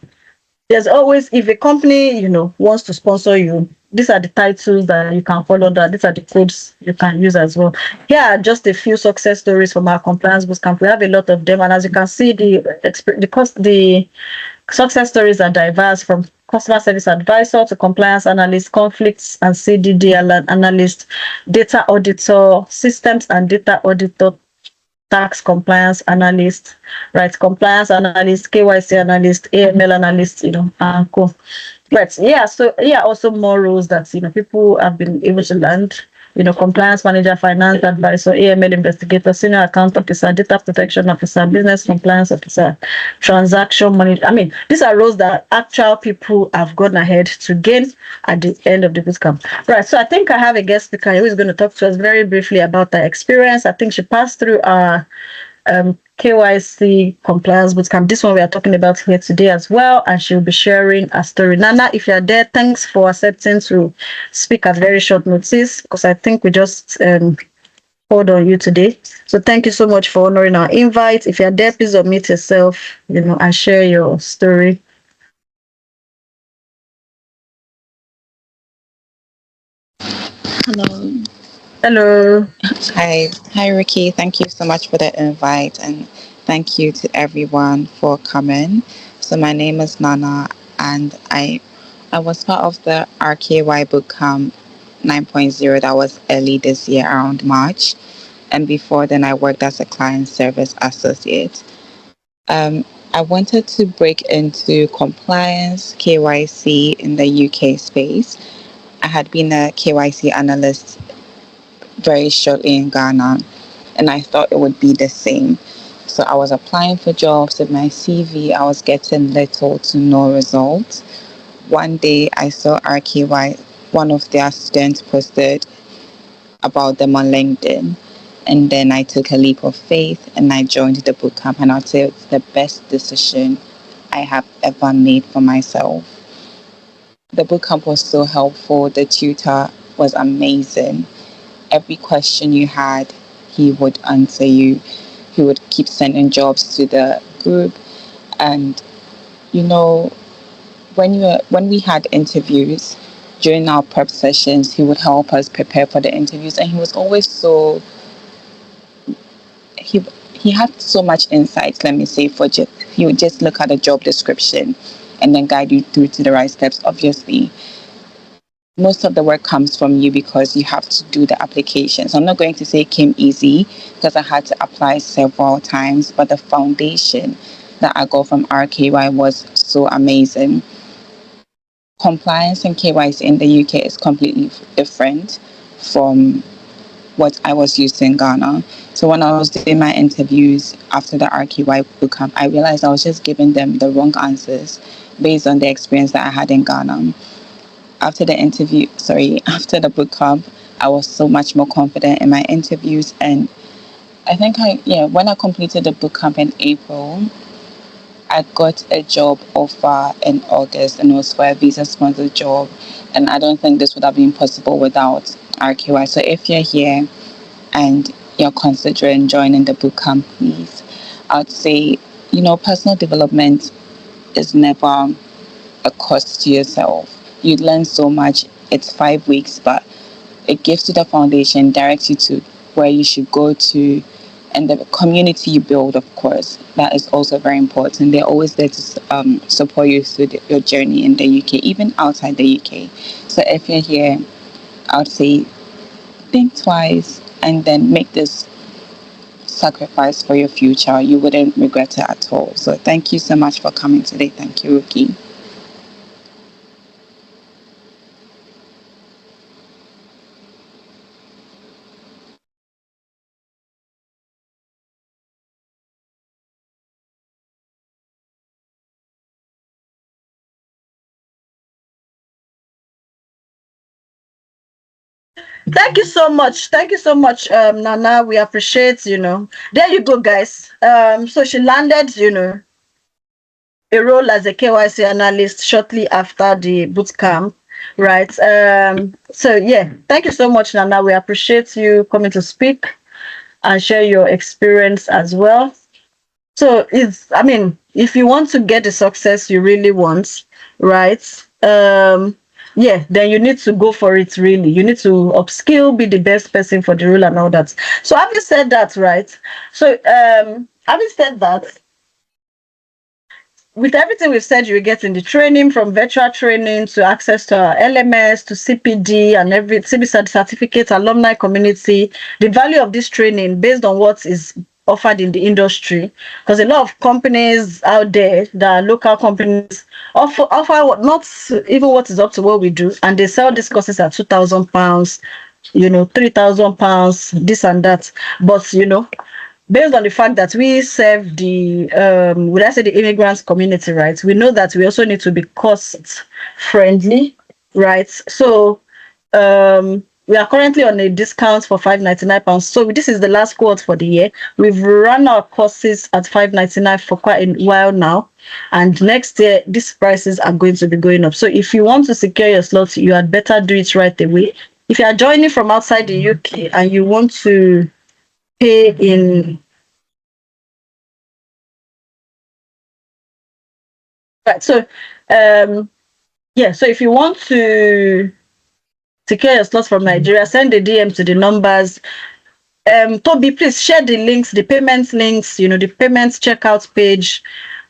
there's always, if a company wants to sponsor you, these are the titles that you can follow, that these are the codes you can use as well. Here are just a few success stories from our compliance bootcamp. We have a lot of them, and as you can see, the success stories are diverse, from customer service advisor to compliance analyst, conflicts and CDD analyst, data auditor, systems and data auditor, tax compliance analyst, right? Compliance analyst, KYC analyst, AML analyst, and cool. Right. Yeah. So yeah, also more roles that people have been able to land. Compliance manager, finance advisor, AML investigator, senior account officer, data protection officer, business compliance officer, transaction manager. I mean, these are roles that actual people have gone ahead to gain at the end of the bootcamp. Right. So I think I have a guest speaker who is going to talk to us very briefly about her experience. I think she passed through our KYC Compliance Bootcamp. This one we are talking about here today as well, and she'll be sharing a story. Nana, if you're there, thanks for accepting to speak at very short notice, because I think we just called on you today. So thank you so much for honoring our invite. If you're there, please unmute yourself, and share your story. Hello. Hello. Hi, Ricky. Thank you so much for the invite, and thank you to everyone for coming. So my name is Nana, and I was part of the RKY Bootcamp 9.0 that was early this year around March, and before then I worked as a client service associate. I wanted to break into compliance KYC in the UK space. I had been a KYC analyst very shortly in Ghana, and I thought it would be the same. So I was applying for jobs with my CV. I was getting little to no results. One day I saw RKY, one of their students posted about them on LinkedIn. And then I took a leap of faith and I joined the bootcamp. And I'd say it's the best decision I have ever made for myself. The bootcamp was so helpful. The tutor was amazing. Every question you had, he would answer you. He would keep sending jobs to the group. And you know, when we had interviews during our prep sessions, he would help us prepare for the interviews. And he was always so he he had so much insight. Let me say, for just he would just look at a job description and then guide you through to the right steps. Obviously, most of the work comes from you because you have to do the applications. I'm not going to say it came easy because I had to apply several times, but the foundation that I got from RKY was so amazing. Compliance and KYC in the UK is completely different from what I was used to in Ghana. So when I was doing my interviews after the RKY bootcamp, I realized I was just giving them the wrong answers based on the experience that I had in Ghana. After the bootcamp, I was so much more confident in my interviews. And I think when I completed the bootcamp in April, I got a job offer in August, and it was for a visa sponsored job. And I don't think this would have been possible without RQI. So if you're here and you're considering joining the bootcamp, please, I'd say, personal development is never a cost to yourself. You learn so much. It's 5 weeks, but it gives you the foundation, directs you to where you should go to, and the community you build, of course. That is also very important. They're always there to support you through your journey in the UK, even outside the UK. So if you're here, I would say think twice and then make this sacrifice for your future. You wouldn't regret it at all. So thank you so much for coming today. Thank you, Ruki. Thank you so much. Thank you so much, Nana. We appreciate, There you go, guys. So she landed, a role as a KYC analyst shortly after the bootcamp, right? So yeah, thank you so much, Nana. We appreciate you coming to speak and share your experience as well. So if you want to get the success you really want, right? Yeah, then you need to go for it really. You need to upskill, be the best person for the role and all that. So having said that, right? So having said that, with everything we've said, you get in the training, from virtual training to access to our LMS to CPD and every CB certificate, alumni community, the value of this training based on what is offered in the industry, because a lot of companies out there that are local companies offer not even what is up to what we do, and they sell these courses at £2,000, £3,000, this and that. But based on the fact that we serve the would I say the immigrants community, right? We know that we also need to be cost friendly, right? So we are currently on a discount for £599. So this is the last quote for the year. We've run our courses at £599 for quite a while now, and next year these prices are going to be going up. So if you want to secure your slot, you had better do it right away. If you are joining from outside the UK and you want to pay in right, so yeah, so if you want to secure your slots from Nigeria, send a DM to the numbers. Toby, please share the links, the payment links, the payments checkout page,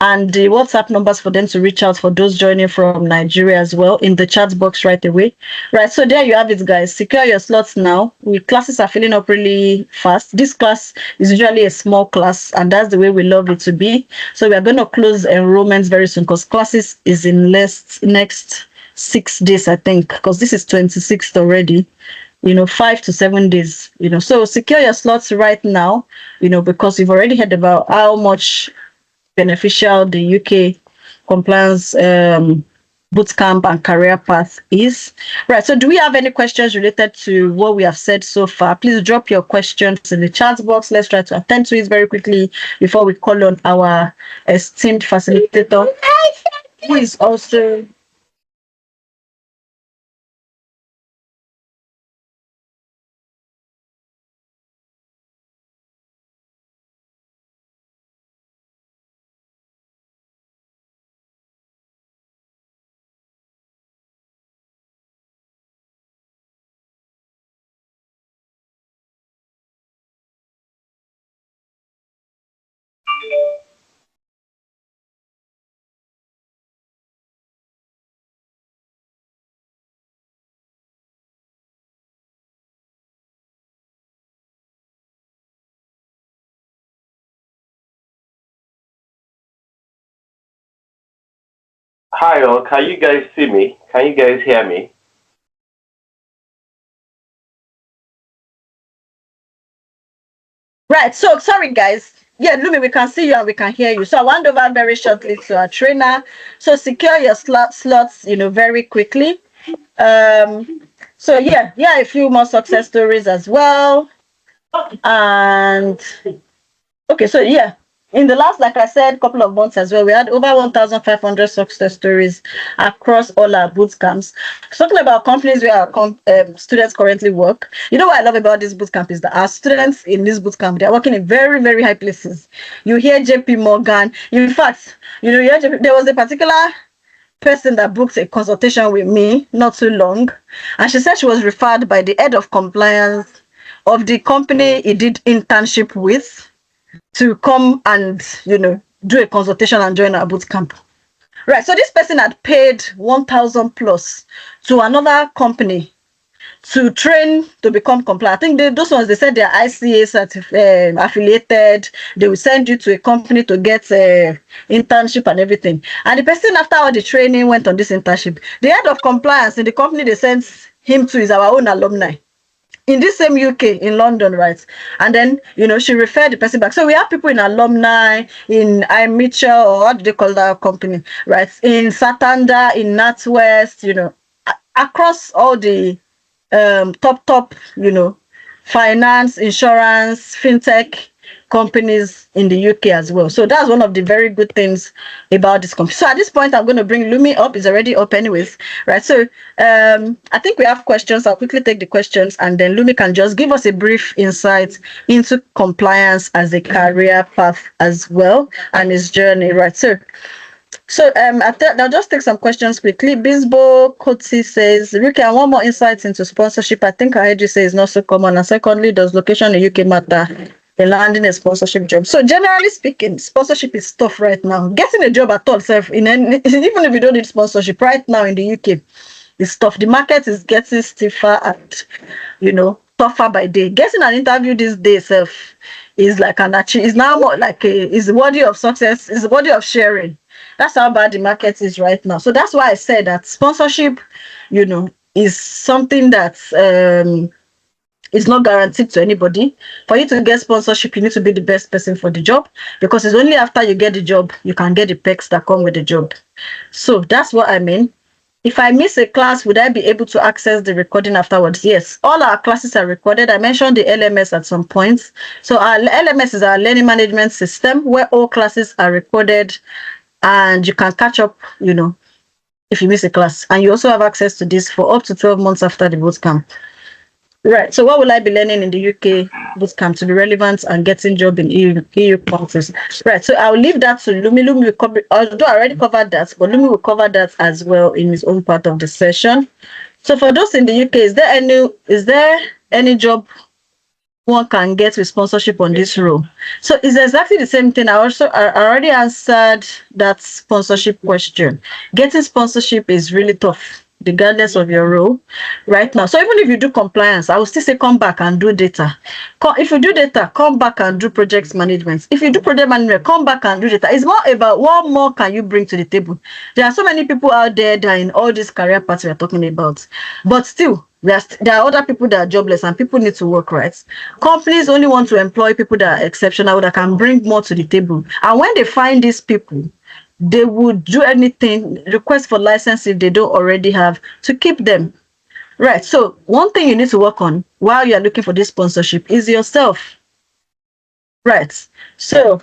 and the WhatsApp numbers for them to reach out for those joining from Nigeria as well in the chat box right away. Right, so there you have it, guys. Secure your slots now. Classes are filling up really fast. This class is usually a small class, and that's the way we love it to be. So we are going to close enrollments very soon, because classes is in next 6 days, I think, because this is 26th already. 5 to 7 days. So secure your slots right now, because you've already heard about how much beneficial the UK compliance bootcamp and career path is. Right, so do we have any questions related to what we have said so far? Please drop your questions in the chat box. Let's try to attend to it very quickly before we call on our esteemed facilitator, who is also Hi all, can you guys see me? Can you guys hear me? right. So sorry, guys. Yeah, Lumi, we can see you and we can hear you. So I hand over very shortly to our trainer. So secure your slots, very quickly. So yeah, a few more success stories as well. And okay, so yeah, in the last, like I said, couple of months as well, we had over 1,500 success stories across all our boot camps. Talking about companies where our students currently work. What I love about this boot camp is that our students in this boot camp, they're working in very, very high places. You hear JP Morgan. In fact, there was a particular person that booked a consultation with me not too long, and she said she was referred by the head of compliance of the company he did internship with to come and do a consultation and join our boot camp. Right, so this person had paid 1,000 plus to another company to train to become compliant. I think those ones, they said they're ICA affiliated. They will send you to a company to get internship and everything. And the person, after all the training, went on this internship. The head of compliance in the company they sent him to is our own alumni in this same UK in London, right? And then she referred the person back. So we have people in alumni, in I Mitchell, or what do they call that company, right? In Satanda, in NatWest, across all the top, finance, insurance, fintech companies in the UK as well. So that's one of the very good things about this company. So at this point, I'm going to bring Lumi up. It's already up anyways, right? So I think we have questions. I'll quickly take the questions, and then Lumi can just give us a brief insight into compliance as a career path as well and his journey, right? So I'll just take some questions quickly. Bisbo Kotsi says, Ricky, I want more insights into sponsorship. I think I heard you say it's not so common. And secondly, does location in UK matter in landing a sponsorship job? So generally speaking, sponsorship is tough right now. Getting a job at all, even if you don't need sponsorship right now in the UK, is tough. The market is getting stiffer and tougher by day. Getting an interview these days is like an achievement. It's now more like is worthy of success. Is worthy of sharing. That's how bad the market is right now. So that's why I said that sponsorship, is something that is not guaranteed to anybody. For you to get sponsorship, you need to be the best person for the job, because it's only after you get the job you can get the perks that come with the job. So that's what I mean. If I miss a class, would I be able to access the recording afterwards? Yes, all our classes are recorded. I mentioned the LMS at some points. So our LMS is our learning management system where all classes are recorded, and you can catch up, if you miss a class. And you also have access to this for up to 12 months after the bootcamp. Right. So what will I be learning in the UK bootcamp to be relevant and getting job in EU countries? Right. So I'll leave that to Lumi. Lumi will cover, although I already covered that, but Lumi will cover that as well in his own part of the session. So for those in the UK, is there any job one can get with sponsorship on this role? So it's exactly the same thing. I already answered that sponsorship question. Getting sponsorship is really tough, regardless of your role right now. So even if you do compliance, I will still say come back and do data. If you do data, come back and do project management. If you do project management, come back and do data. It's more about what more can you bring to the table. There are so many people out there that are in all these career paths we are talking about, but still there are other people that are jobless, and people need to work, right? Companies only want to employ people that are exceptional, that can bring more to the table. And when they find these people, they would do anything, request for license if they don't already have, to keep them. Right. So one thing you need to work on while you're looking for this sponsorship is yourself. Right. So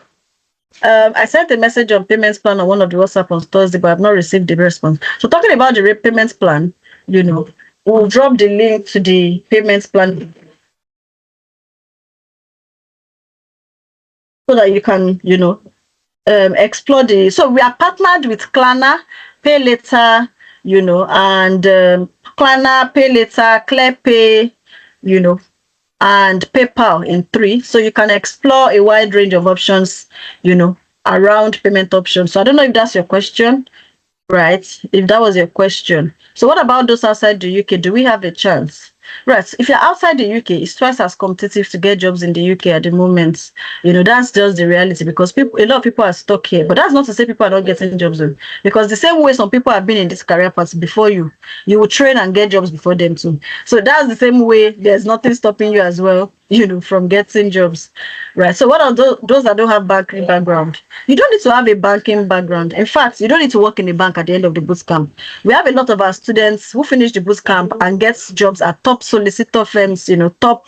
I sent a message on payments plan on one of the WhatsApp on Thursday, but I've not received the response. So talking about the payments plan, we'll drop the link to the payments plan so that you can, explore the. So we are partnered with Klarna, Pay Later, and Klarna, Pay Later, ClearPay, and PayPal in 3. So you can explore a wide range of options, around payment options. So I don't know if that's your question. Right, if that was your question. So what about those outside the UK? Do we have a chance? Right, if you're outside the UK, it's twice as competitive to get jobs in the UK at the moment. That's just the reality, because a lot of people are stuck here. But that's not to say people are not getting jobs, because the same way some people have been in this career path before you will train and get jobs before them too. So that's the same way. There's nothing stopping you as well, from getting jobs. Right. So what are those that don't have banking background? You don't need to have a banking background. In fact, you don't need to work in a bank at the end of the bootcamp. We have a lot of our students who finish the bootcamp and get jobs at top solicitor firms, top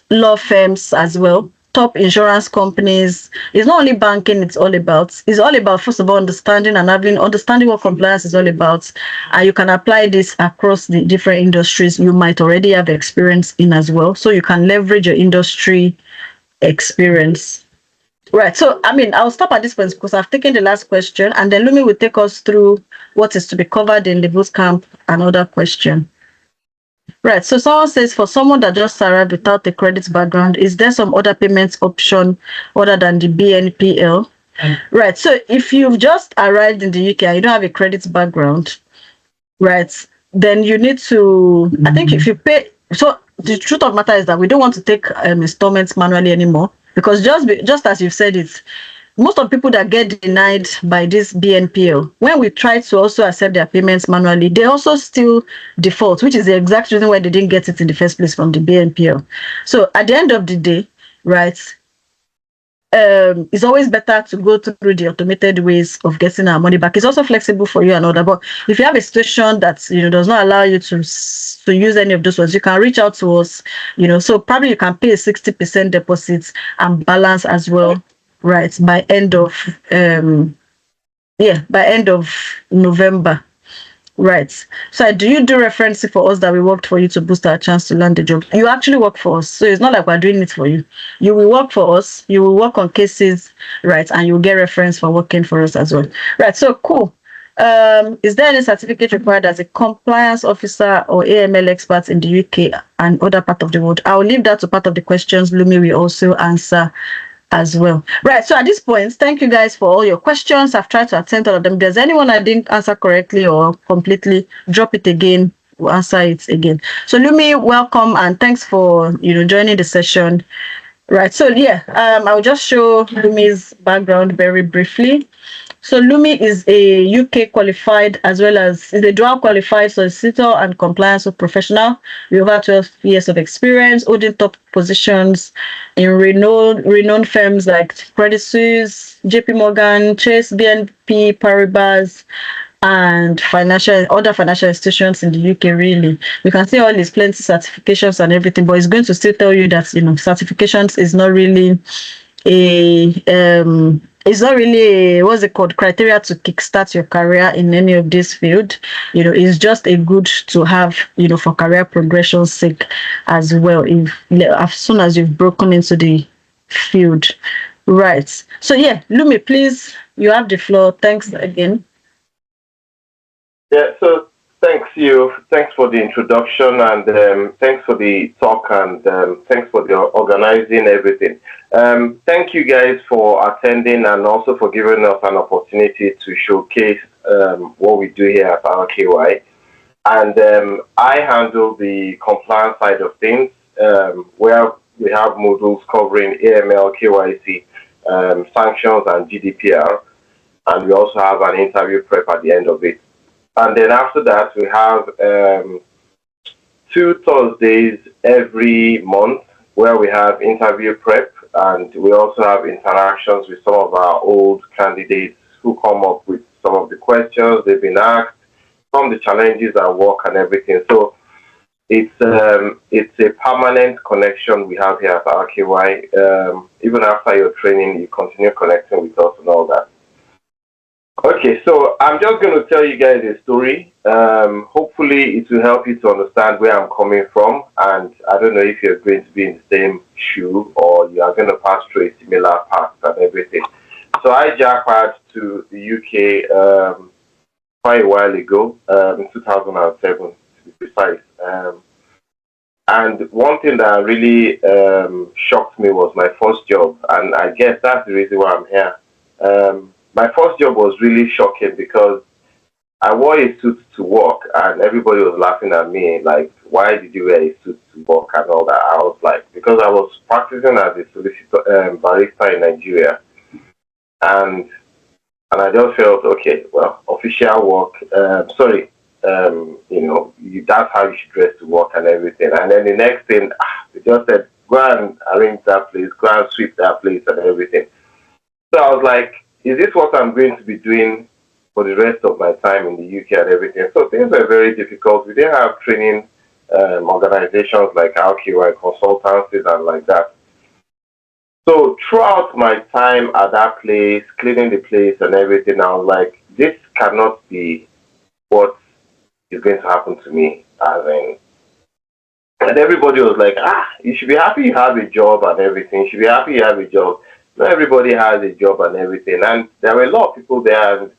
law firms as well, top insurance companies. It's not only banking, it's all about, first of all, understanding what compliance is all about. And you can apply this across the different industries you might already have experience in as well. So you can leverage your industry experience. Right. So, I'll stop at this point because I've taken the last question, and then Lumi will take us through what is to be covered in the bootcamp, another question. Right. So someone says, for someone that just arrived without a credit background, is there some other payments option other than the BNPL? Right. So if you've just arrived in the UK and you don't have a credit background, right, then you need to, I think if you pay, so the truth of the matter is that we don't want to take installments manually anymore, because just as you've said it, most of the people that get denied by this BNPL, when we try to also accept their payments manually, they also still default, which is the exact reason why they didn't get it in the first place from the BNPL. So at the end of the day, right, it's always better to go through the automated ways of getting our money back. It's also flexible for you and all that. But if you have a situation that does not allow you to use any of those ones, you can reach out to us. So probably you can pay a 60% deposit and balance as well, right? By end of November. Right. So do you do referencing for us that we worked for you to boost our chance to land the job? You actually work for us. So it's not like we're doing it for you. You will work for us. You will work on cases, right? And you'll get reference for working for us as well. Right. So cool. Is there any certificate required as a compliance officer or AML expert in the UK and other part of the world? I'll leave that to part of the questions Lumi will also answer as well. Right. So at this point, thank you guys for all your questions. I've tried to attend all of them. If there's anyone I didn't answer correctly or completely, drop it again. We'll answer it again. So Lumi, welcome and thanks for joining the session. Right. So yeah, I'll just show Lumi's background very briefly. So Lumi is a UK qualified as well as is a dual qualified solicitor and compliance professional with over 12 years of experience, holding top positions in renowned firms like Credit Suisse, JP Morgan, Chase, BNP Paribas, and other financial institutions in the UK. Really, you can see all these plenty certifications and everything, but it's going to still tell you that certifications is not really it's not really what's it called criteria to kickstart your career in any of this field. It's just a good to have for career progression's sake as well, if as soon as you've broken into the field. Right. So yeah, Lumi, please, you have the floor. Thanks again. Yeah, so thanks you. Thanks for the introduction and thanks for the talk and thanks for the organizing everything. Thank you guys for attending and also for giving us an opportunity to showcase what we do here at RKY. And I handle the compliance side of things, where we have modules covering AML, KYC, sanctions, and GDPR. And we also have an interview prep at the end of it. And then after that, we have 2 Thursdays every month where we have interview prep, and we also have interactions with some of our old candidates who come up with some of the questions they've been asked, some of the challenges at work and everything. So it's a permanent connection we have here at RKY. Even after your training, you continue connecting with us and all that. Okay, so I'm just going to tell you guys a story. Hopefully it will help you to understand where I'm coming from, and I don't know if you're going to be in the same shoe or you are going to pass through a similar path and everything. So I jackpot to the UK quite a while ago, in 2007 to be precise. And one thing that really shocked me was my first job, and I guess that's the reason why I'm here. My first job was really shocking because I wore a suit to work and everybody was laughing at me, like, why did you wear a suit to work and all that? I was like, because I was practicing as a solicitor, barrister in Nigeria. And I just felt, okay, well, official work, that's how you should dress to work and everything. And then the next thing, they just said, go and arrange that place, go and sweep that place and everything. So I was like, is this what I'm going to be doing for the rest of my time in the UK and everything? So things were very difficult. We didn't have training organizations like RKY, consultancies and like that. So throughout my time at that place, cleaning the place and everything, I was like, this cannot be what is going to happen to me. And everybody was like, you should be happy you have a job and everything. You should be happy you have a job. Not everybody has a job and everything. And there were a lot of people there, and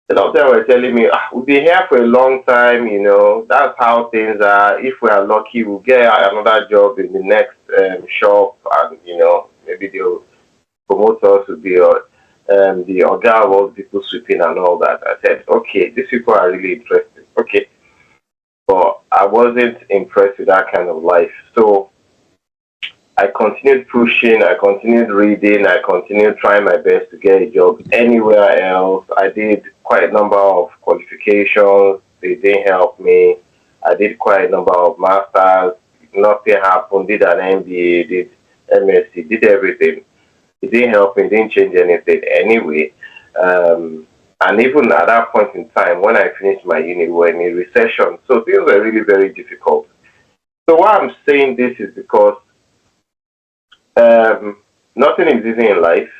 a lot of them were telling me, we'll be here for a long time, that's how things are. If we are lucky, we'll get another job in the next shop, and, maybe they'll promote us to be the organ of all people sweeping and all that. I said, okay, these people are really interesting. Okay. But I wasn't impressed with that kind of life. So I continued pushing, I continued reading, I continued trying my best to get a job anywhere else. I did quite a number of qualifications, they didn't help me. I did quite a number of masters, nothing happened, did an MBA, did MSc, did everything. It didn't help me, it didn't change anything anyway. And even at that point in time, when I finished my uni, we were in a recession. So things were really very difficult. So why I'm saying this is because nothing is easy in life.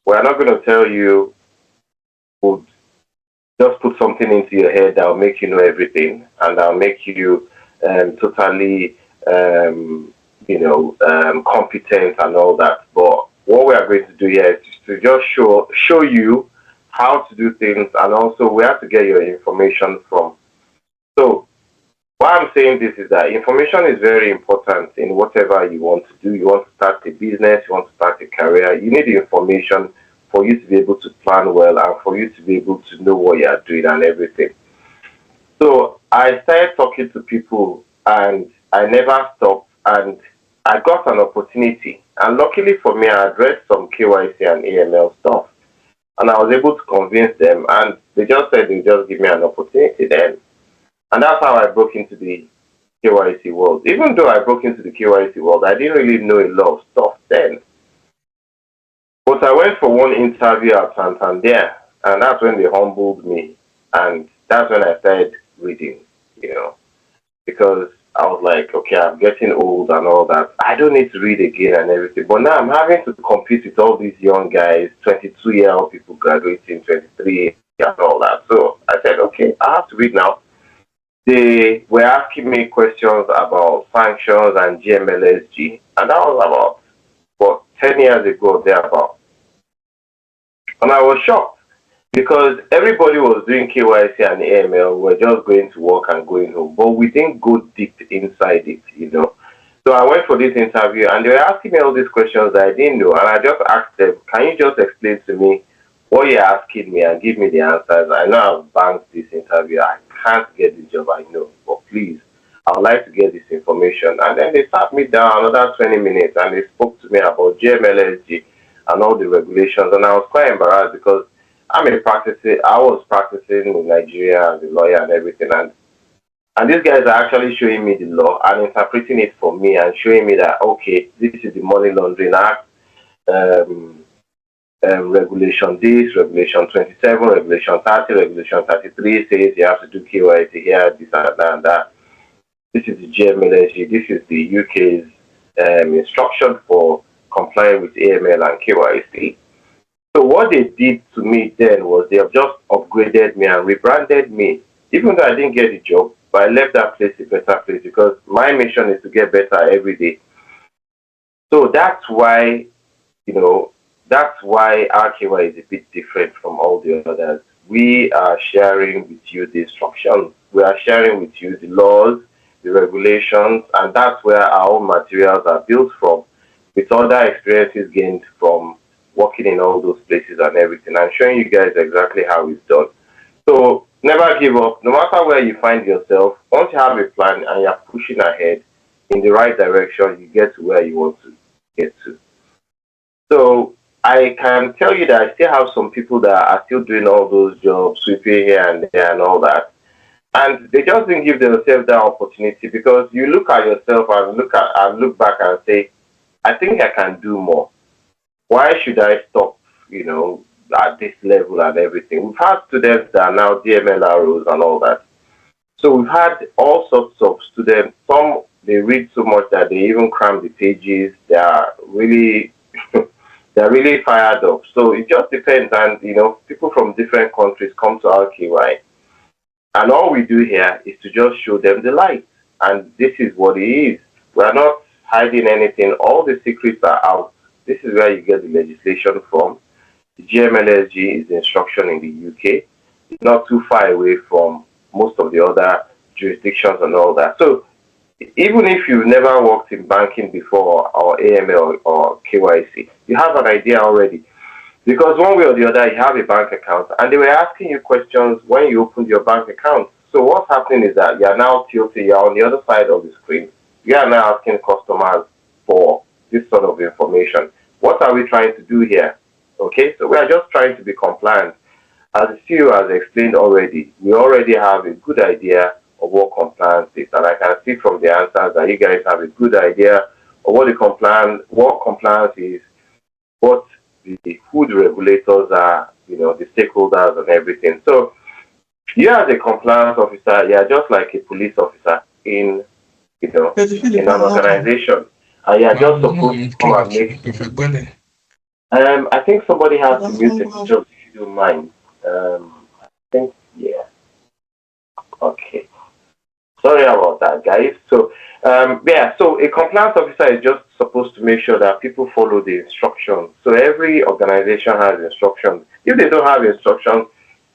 We're not going to tell you, would just put something into your head that will make you know everything and that'll make you totally, competent and all that. But what we are going to do here is to just show you how to do things and also where to get your information from. So why I'm saying this is that information is very important in whatever you want to do. You want to start a business, you want to start a career, you need information for you to be able to plan well and for you to be able to know what you are doing and everything. So I started talking to people and I never stopped and I got an opportunity. And luckily for me, I had read some KYC and AML stuff and I was able to convince them and they just said they just give me an opportunity then. And that's how I broke into the KYC world. Even though I broke into the KYC world, I didn't really know a lot of stuff then. But I went for one interview at Santander, and that's when they humbled me. And that's when I started reading, because I was like, okay, I'm getting old and all that. I don't need to read again and everything. But now I'm having to compete with all these young guys, 22-year-old people graduating, 23 and all that. So I said, okay, I have to read now. They were asking me questions about sanctions and GMLSG, and that was about 10 years ago, thereabout. And I was shocked because everybody was doing KYC and AML. We were just going to work and going home, but we didn't go deep inside it. So I went for this interview, and they were asking me all these questions that I didn't know, and I just asked them, "Can you just explain to me what you're asking me and give me the answers? I know I've banked this interview. I can't get the job, I know, but please, I would like to get this information." And then they sat me down another 20 minutes and they spoke to me about GMLSG and all the regulations. And I was quite embarrassed because I was practicing in Nigeria as a lawyer and everything. And these guys are actually showing me the law and interpreting it for me and showing me that, okay, this is the Money Laundering Act. Regulation this, regulation 27, regulation 30, regulation 33 says you have to do KYC here, this and that. This is the GMLSG, this is the UK's instruction for complying with AML and KYC. So what they did to me then was they have just upgraded me and rebranded me. Even though I didn't get the job, but I left that place a better place because my mission is to get better every day. So that's why, RKY is a bit different from all the others. We are sharing with you the instructions. We are sharing with you the laws, the regulations, and that's where our own materials are built from, with other experiences gained from working in all those places and everything. I'm showing you guys exactly how it's done. So never give up. No matter where you find yourself, once you have a plan and you're pushing ahead in the right direction, you get to where you want to get to. So I can tell you that I still have some people that are still doing all those jobs, sweeping here and there and all that. And they just didn't give themselves that opportunity because you look at yourself and look back and say, I think I can do more. Why should I stop, at this level and everything? We've had students that are now DMLROs and all that. So we've had all sorts of students. Some, they read so much that they even cram the pages. They are really, they're really fired up. So it just depends. And, people from different countries come to RKY. And all we do here is to just show them the light. And this is what it is. We're not hiding anything. All the secrets are out. This is where you get the legislation from. The GMLSG is the instruction in the UK. It's not too far away from most of the other jurisdictions and all that. So even if you've never worked in banking before or AML or KYC, you have an idea already. Because one way or the other, you have a bank account, and they were asking you questions when you opened your bank account. So what's happening is that you're now tilted, you're on the other side of the screen. You are now asking customers for this sort of information. What are we trying to do here? Okay, so we are just trying to be compliant. As the CEO has explained already, we already have a good idea of what compliance is, and I can see from the answers that you guys have a good idea of what compliance is. But who the regulators are, the stakeholders and everything. So you as a compliance officer, you're just like a police officer in in an organization, and you're just supposed to come and make. I think somebody has to mute themselves if you don't mind. I think yeah. Okay. Sorry about that, guys. So, so a compliance officer is just supposed to make sure that people follow the instructions. So every organization has instructions. If they don't have instructions,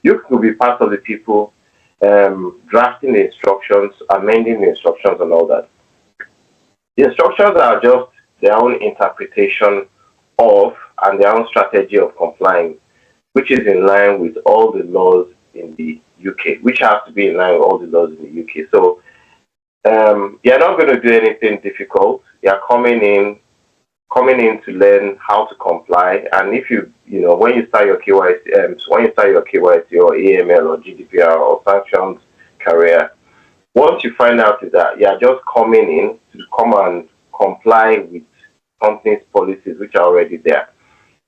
you could be part of the people drafting the instructions, amending the instructions, and all that. The instructions are just their own interpretation of and their own strategy of complying, which is in line with all the laws in the UK, which have to be in line with all the laws in the UK. So you're not going to do anything difficult. You're coming in to learn how to comply. And if when you start your KYC, or AML or GDPR or sanctions career, once you find out that you're just coming in to come and comply with companies' policies which are already there.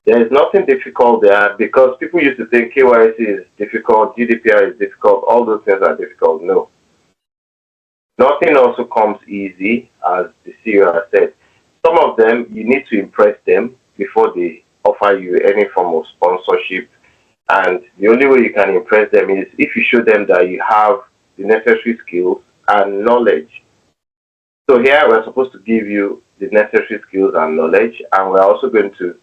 There is nothing difficult there, because people used to think KYC is difficult, GDPR is difficult, all those things are difficult. No. Nothing also comes easy, as the CEO has said. Some of them, you need to impress them before they offer you any form of sponsorship. And the only way you can impress them is if you show them that you have the necessary skills and knowledge. So here we're supposed to give you the necessary skills and knowledge, and we're also going to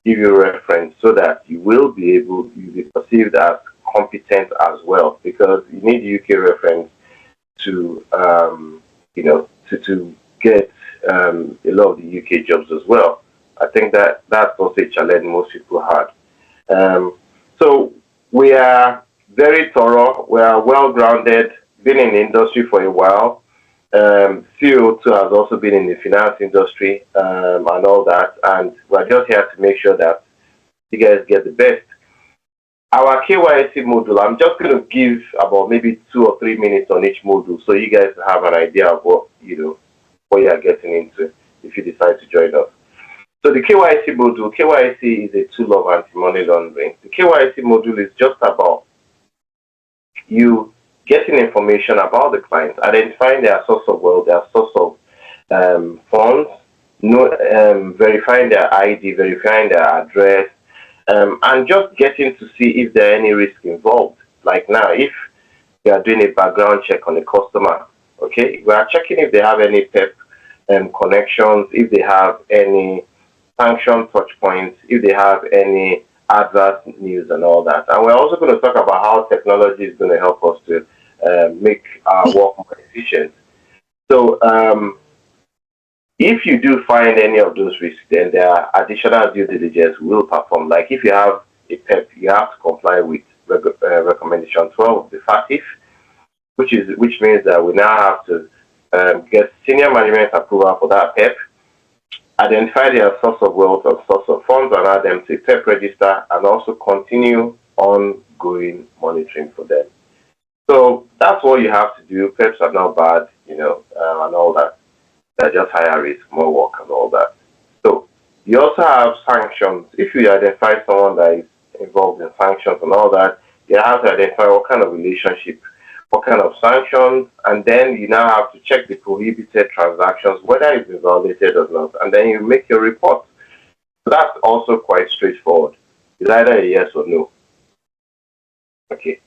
give you a reference so that you'll be perceived as competent as well, because you need UK reference to to get a lot of the UK jobs as well. I think that's also a challenge most people had. So we are very thorough. We are well grounded. Been in the industry for a while. CEO too has also been in the finance industry and all that, and we're just here to make sure that you guys get the best. Our KYC module, I'm just going to give about maybe 2 or 3 minutes on each module, so you guys have an idea of what you are getting into if you decide to join us. So the KYC module, KYC is a tool of anti-money laundering. The KYC module is just about you getting information about the clients, identifying their source of wealth, their source of funds, verifying their ID, verifying their address, and just getting to see if there are any risk involved. Like now, if you are doing a background check on a customer, okay, we are checking if they have any PEP connections, if they have any sanction touch points, if they have any adverse news and all that. And we're also going to talk about how technology is going to help us to make our work more efficient. So if you do find any of those risks, then there are additional due diligence we will perform. Like if you have a PEP, you have to comply with recommendation 12 of the FATF, which means that we now have to get senior management approval for that PEP, identify their source of wealth or source of funds, and add them to a PEP register, and also continue ongoing monitoring for them. So that's what you have to do. PEPs are not bad, and all that. They're just higher risk, more work, and all that. So you also have sanctions. If you identify someone that is involved in sanctions and all that, you have to identify what kind of relationship, what kind of sanctions, and then you now have to check the prohibited transactions, whether it's been violated or not, and then you make your report. So that's also quite straightforward. It's either a yes or no. Okay.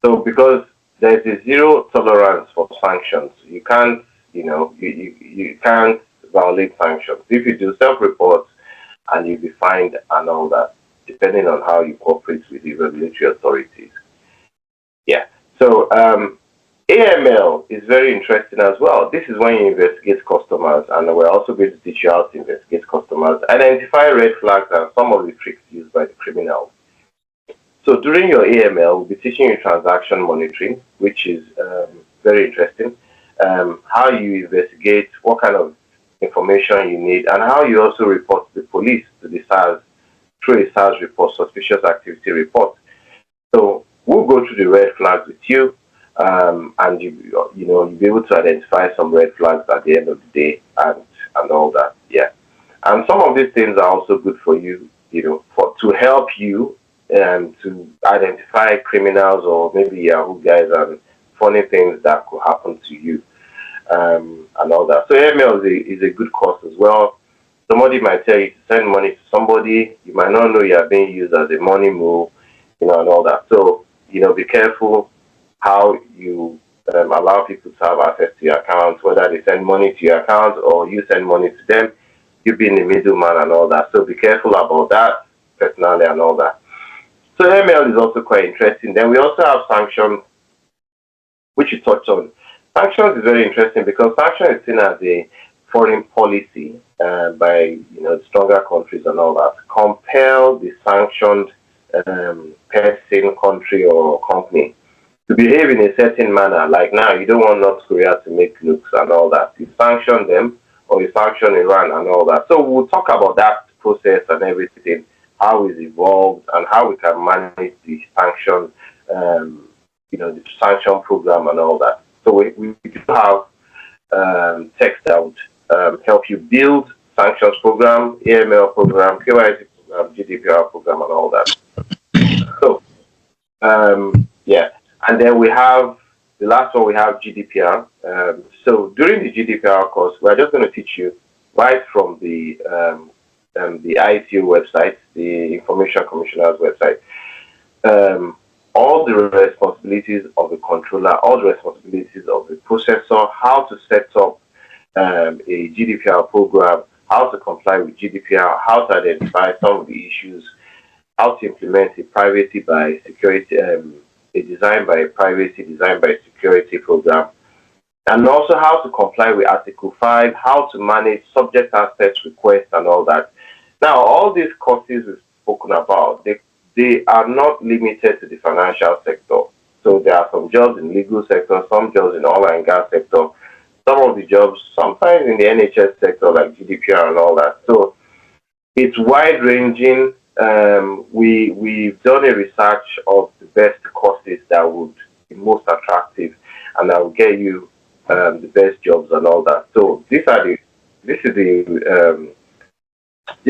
So because there's a zero tolerance for sanctions, you can't, you can't violate sanctions. If you do self-reports, and you'll be fined and all that, depending on how you cooperate with the regulatory authorities. Yeah. So AML is very interesting as well. This is when you investigate customers, and we're also going to teach you how to investigate customers, identify red flags and some of the tricks used by the criminals. So during your AML, we'll be teaching you transaction monitoring, which is very interesting. How you investigate, what kind of information you need, and how you also report to the police, to the SARS, through a SARS report, suspicious activity report. So we'll go through the red flags with you, and you'll be able to identify some red flags at the end of the day, and all that. Yeah. And some of these things are also good for you to help you to identify criminals or maybe Yahoo guys and funny things that could happen to you and all that. So AML is a good course as well. Somebody might tell you to send money to somebody. You might not know you are being used as a money move, and all that. So, be careful how you allow people to have access to your account, whether they send money to your account or you send money to them. You being the middleman and all that. So be careful about that personally and all that. So ML is also quite interesting. Then we also have sanctions, which you touched on. Sanctions is very interesting because sanctions is seen as a foreign policy by stronger countries and all that. Compel the sanctioned person, country, or company to behave in a certain manner. Like now, you don't want North Korea to make nukes and all that. You sanction them or you sanction Iran and all that. So we'll talk about that process and everything, how it's evolved and how we can manage the sanction, the sanction program and all that. So we do have text that would help you build sanctions program, AML program, KYC program, GDPR program and all that. So, and then we have the last one. We have GDPR. So during the GDPR course, we're just going to teach you right from the ITO website, the Information Commissioner's website, all the responsibilities of the controller, all the responsibilities of the processor, how to set up a GDPR program, how to comply with GDPR, how to identify some of the issues, how to implement a privacy by security, a design by privacy, design by security program, and also how to comply with Article 5, how to manage subject access requests and all that. Now, all these courses we've spoken about, they are not limited to the financial sector. So there are some jobs in legal sector, some jobs in oil and gas sector, some of the jobs sometimes in the NHS sector like GDPR and all that. So it's wide ranging. We've done a research of the best courses that would be most attractive and that will get you the best jobs and all that. So this is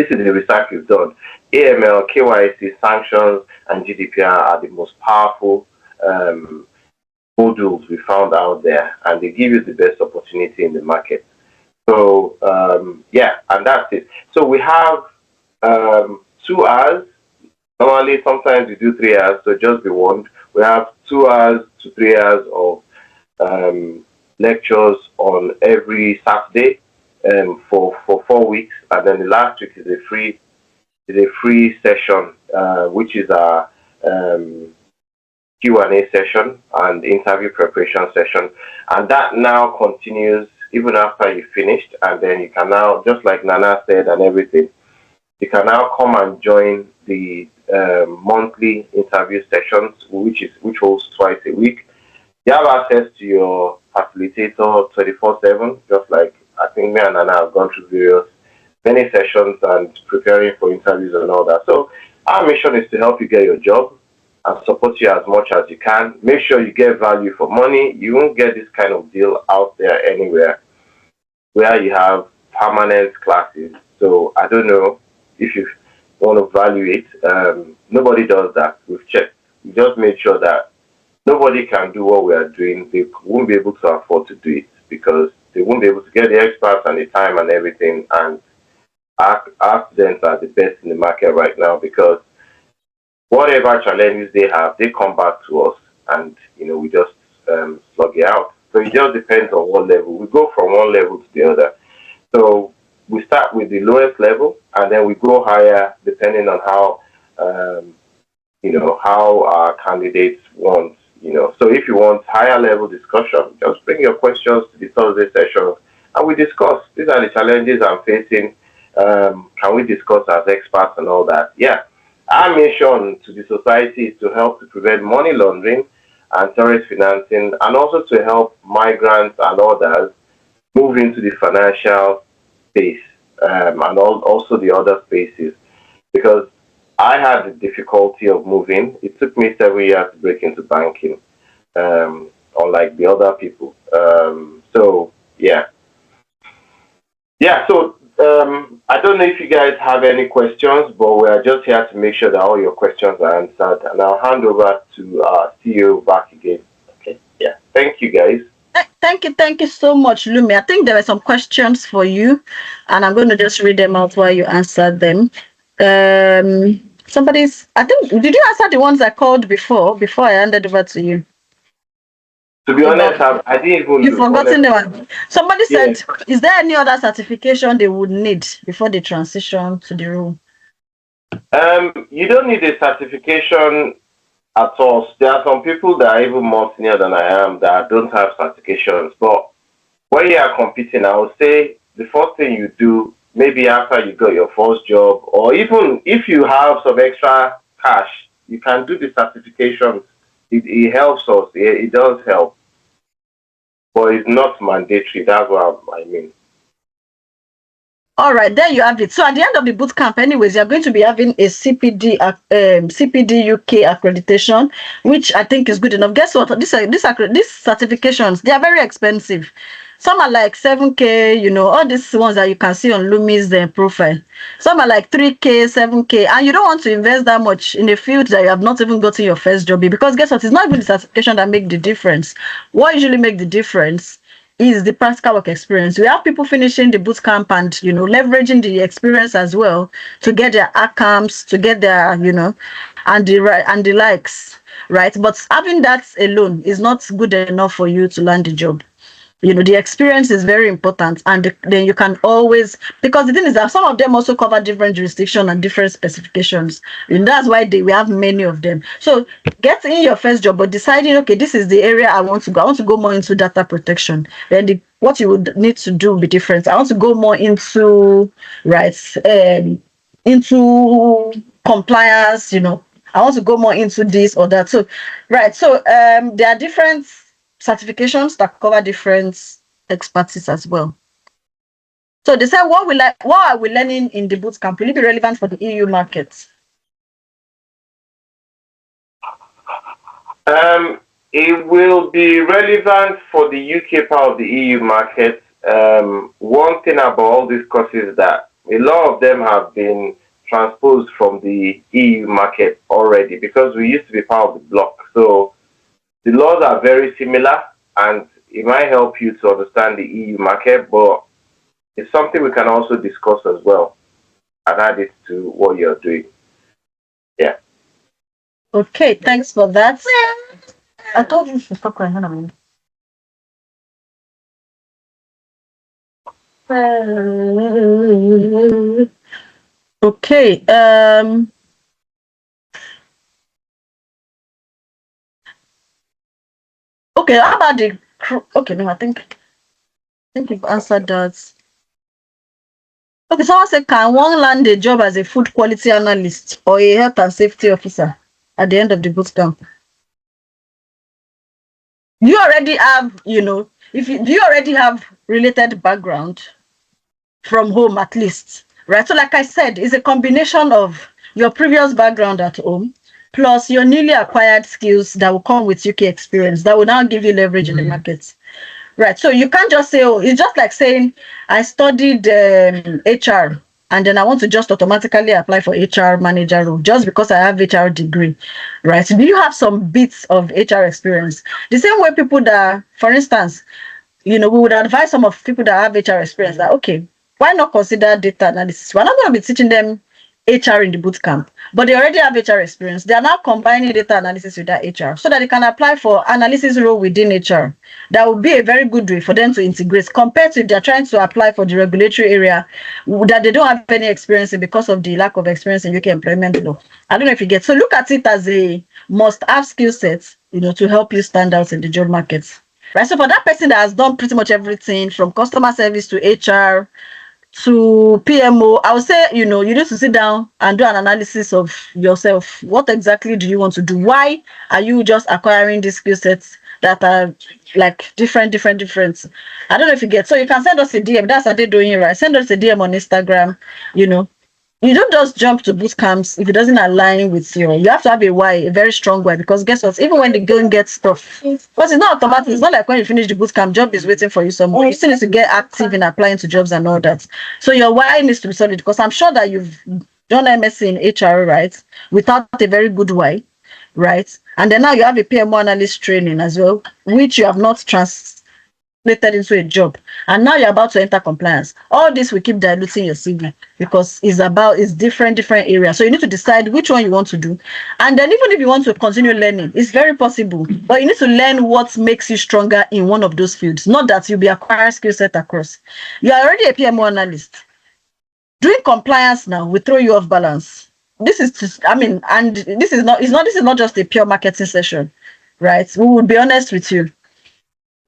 the research we've done. AML, KYC, sanctions, and GDPR are the most powerful modules we found out there, and they give you the best opportunity in the market. So and that's it. So we have 2 hours. Normally, sometimes we do 3 hours, so just be warned. We have 2 hours to 3 hours of lectures on every Saturday for 4 weeks, and then the last week is a free session, which is a Q&A session and interview preparation session, and that now continues even after you finished, and then you can now, just like Nana said and everything, you can now come and join the monthly interview sessions, which holds twice a week. You have access to your facilitator 24/7, just like I think me and Nana have gone through many sessions and preparing for interviews and all that. So our mission is to help you get your job and support you as much as you can. Make sure you get value for money. You won't get this kind of deal out there anywhere where you have permanent classes. So I don't know if you want to value it. Nobody does that. We've checked. We just made sure that nobody can do what we are doing. They won't be able to afford to do it because they won't be able to get the experts and the time and everything. And our students are the best in the market right now because whatever challenges they have, they come back to us and, we just slug it out. So it just depends on what level. We go from one level to the other. So we start with the lowest level and then we go higher depending on how, how our candidates want. So if you want higher level discussion, just bring your questions to the Thursday session and we discuss. These are the challenges I'm facing. Can we discuss as experts and all that? Yeah. Our mission to the society is to help to prevent money laundering and terrorist financing and also to help migrants and others move into the financial space and also the other spaces. Because I had the difficulty of moving. It took me 7 years to break into banking, unlike the other people. So I don't know if you guys have any questions, but we are just here to make sure that all your questions are answered. And I'll hand over to our CEO back again. Okay. Yeah. Thank you, guys. Thank you so much, Lumi. I think there were some questions for you, and I'm going to just read them out while you answer them. I think, did you answer the ones I called before I handed over to you? To be honest, I didn't even You've look. forgotten the one. Somebody Yeah. said, is there any other certification they would need before they transition to the role? You don't need a certification at all. There are some people that are even more senior than I am that don't have certifications. But when you are competing, I would say the first thing you do, maybe after you got your first job, or even if you have some extra cash, you can do the certifications. It helps us. It does help, but it's not mandatory. That's what I mean. All right, there you have it. So at the end of the bootcamp, anyways, you're going to be having a CPD UK accreditation, which I think is good enough. Guess what? These certifications, they are very expensive. Some are like 7K, all these ones that you can see on Lumi's profile. Some are like 3K, 7K, and you don't want to invest that much in a field that you have not even gotten your first job in, because guess what? It's not even the certification that make the difference. What usually make the difference is the practical work experience. We have people finishing the boot camp and leveraging the experience as well to get their outcomes, to get their and the likes, right? But having that alone is not good enough for you to land the job. The experience is very important, and then you can always, because the thing is that some of them also cover different jurisdiction and different specifications, and that's why we have many of them. So getting your first job, but deciding, okay, this is the area I want to go more into data protection, then what you would need to do will be different. I want to go more into into compliance, I want to go more into this or that. So there are different certifications that cover different expertise as well. So they said, what are we learning in the bootcamp? Will it be relevant for the EU market? It will be relevant for the UK part of the EU market. One thing about all these courses is that a lot of them have been transposed from the EU market already, because we used to be part of the bloc. So the laws are very similar, and it might help you to understand the EU market, but it's something we can also discuss as well and add it to what you're doing. Yeah. Okay, thanks for that. I told you to stop crying. Okay. Okay, how about the okay, no, I think you've answered that. Okay, someone said, can one land a job as a food quality analyst or a health and safety officer at the end of the bootcamp? You already have, do you already have related background from home at least, right? So like I said, it's a combination of your previous background at home plus your newly acquired skills that will come with UK experience that will now give you leverage in the market. Right. So you can't just say, oh, it's just like saying I studied HR and then I want to just automatically apply for HR manager role just because I have HR degree. Right. So do you have some bits of HR experience? The same way people that, for instance, we would advise some of people that have HR experience that, okay, why not consider data analysis? We're not going to be teaching them HR in the bootcamp, but they already have HR experience. They are now combining data analysis with that HR so that they can apply for analysis role within HR. That would be a very good way for them to integrate compared to if they're trying to apply for the regulatory area that they don't have any experience in because of the lack of experience in UK employment law. I don't know if you get. So look at it as a must-have skill set, to help you stand out in the job market. Right. So for that person that has done pretty much everything from customer service to HR to PMO, I would say, you need to sit down and do an analysis of yourself. What exactly do you want to do? Why are you just acquiring these skill sets that are like different? I don't know if you get. So you can send us a DM. That's what they're doing, right? Send us a DM on Instagram, you don't just jump to boot camps if it doesn't align with you. You have to have a why, a very strong why, because guess what? Even when the going gets tough, because it's not automatic. It's not like when you finish the boot camp, job is waiting for you somewhere. You still need to get active in applying to jobs and all that. So your why needs to be solid, because I'm sure that you've done MSc in HR, right, without a very good why, right? And then now you have a PMO analyst training as well, which you have not translated into a job, and now you're about to enter compliance. All this will keep diluting your CV, because it's different areas. So you need to decide which one you want to do, and then even if you want to continue learning, it's very possible, but you need to learn what makes you stronger in one of those fields, not that you'll be acquiring skill set across. You are already a PMO analyst. Doing compliance now will throw you off balance. This is just, and this is not just a pure marketing session, right? We will be honest with you.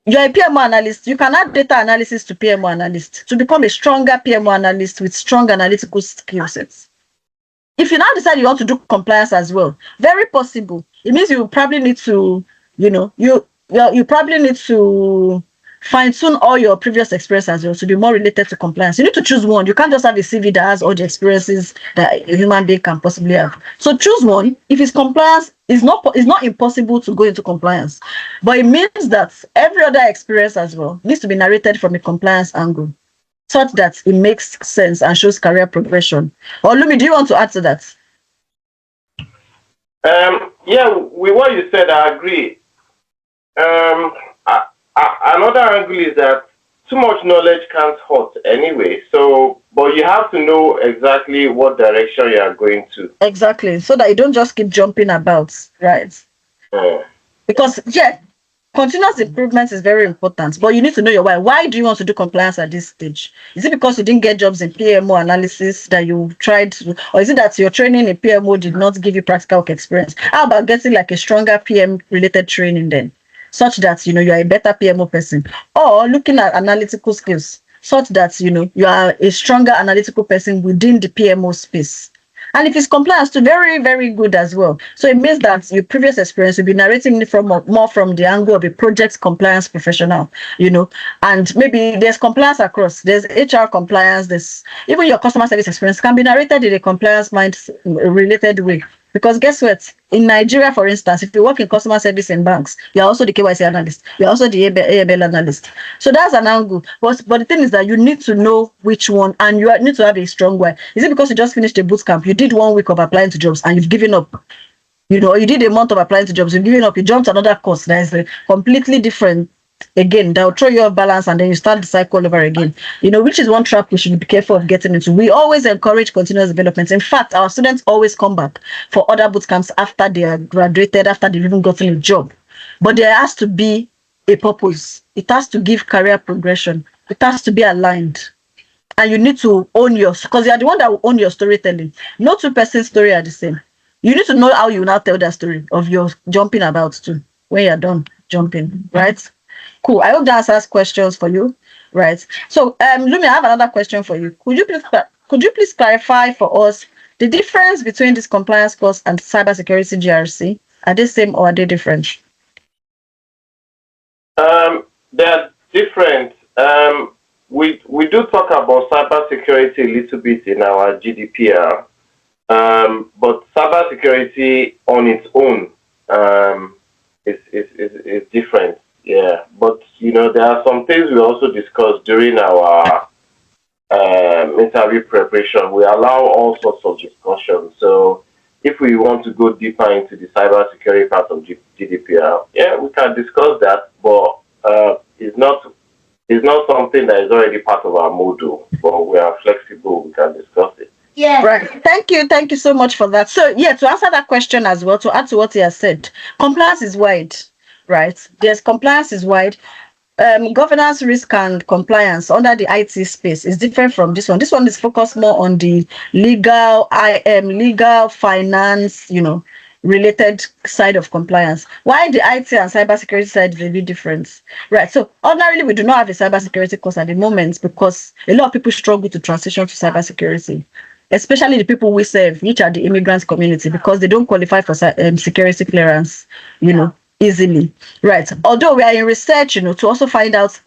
You're a PMO analyst. You can add data analysis to PMO analyst to become a stronger PMO analyst with strong analytical skill sets. If you now decide you want to do compliance as well, very possible. It means you probably need to, you probably need to fine-tune all your previous experience as well to be more related to compliance. You need to choose one. You can't just have a CV that has all the experiences that a human being can possibly have. So choose one. If it's compliance, it's not impossible to go into compliance, but it means that every other experience as well needs to be narrated from a compliance angle, such that it makes sense and shows career progression. Or Lumi, do you want to add to that? Yeah, with what you said, I agree. Another angle is that too much knowledge can't hurt anyway. So, but you have to know exactly what direction you are going to. Exactly, so that you don't just keep jumping about, right? Because continuous improvement is very important, but you need to know your why. Why do you want to do compliance at this stage? Is it because you didn't get jobs in PMO analysis that you tried to, or is it that your training in PMO did not give you practical experience? How about getting like a stronger PM related training then, such that you are a better PMO person, or looking at analytical skills such that you are a stronger analytical person within the PMO space. And if it's compliance, too, very, very good as well. So it means that your previous experience will be narrating more from the angle of a project compliance professional, and maybe there's compliance across. There's HR compliance. There's even your customer service experience can be narrated in a compliance related way. Because guess what? In Nigeria, for instance, if you work in customer service in banks, you're also the KYC analyst. You're also the ABL analyst. So that's an angle. But the thing is that you need to know which one, and you need to have a strong why. Is it because you just finished a boot camp? You did 1 week of applying to jobs and you've given up. Or you did a month of applying to jobs, you've given up. You jumped another course that is completely different. Again, that will throw you off balance, and then you start the cycle over again. Which is one trap we should be careful of getting into. We always encourage continuous development. In fact, our students always come back for other boot camps after they are graduated, after they've even gotten a job. But there has to be a purpose. It has to give career progression. It has to be aligned. And you need to own because you are the one that will own your storytelling. No two persons' story are the same. You need to know how you now tell that story of your jumping about too when you're done jumping, right? Cool. I hope that answers questions for you, right? So, Lumi, I have another question for you. Could you please clarify for us the difference between this compliance course and cybersecurity GRC? Are they same or are they different? They're different. We do talk about cybersecurity a little bit in our GDPR, but cybersecurity on its own is different. Yeah, but there are some things we also discussed during our interview preparation. We allow all sorts of discussion. So if we want to go deeper into the cybersecurity part of GDPR, we can discuss that, but it's not something that is already part of our module. But we are flexible. We can discuss it. Yeah. Right. Thank you so much for that. So to answer that question as well, to add to what he has said, compliance is wide. Right. There's compliance is wide. Governance, risk, and compliance under the IT space is different from this one. This one is focused more on the legal, finance, related side of compliance. Why the IT and cybersecurity side is a bit different, right? So ordinarily, we do not have a cybersecurity course at the moment because a lot of people struggle to transition to cybersecurity, especially the people we serve, which are the immigrants community, because they don't qualify for security clearance, easily, right? Although we are in research, to also find out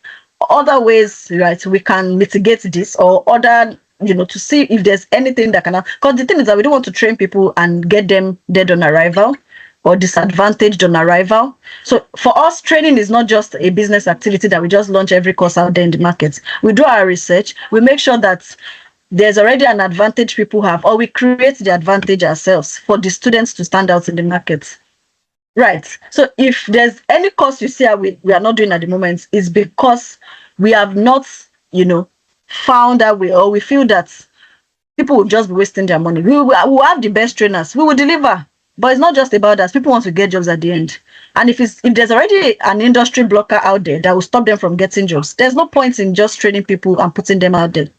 other ways, right, we can mitigate this, or other to see if there's anything that can, because the thing is that we don't want to train people and get them dead on arrival or disadvantaged on arrival. So for us, training is not just a business activity that we just launch every course out there in the market. We do our research. We make sure that there's already an advantage people have, or we create the advantage ourselves for the students to stand out in the market. Right. So if there's any course you see we are not doing at the moment, is because we have not, found that way, or we feel that people will just be wasting their money. We will have the best trainers. We will deliver. But it's not just about that. People want to get jobs at the end. And if there's already an industry blocker out there that will stop them from getting jobs, there's no point in just training people and putting them out there.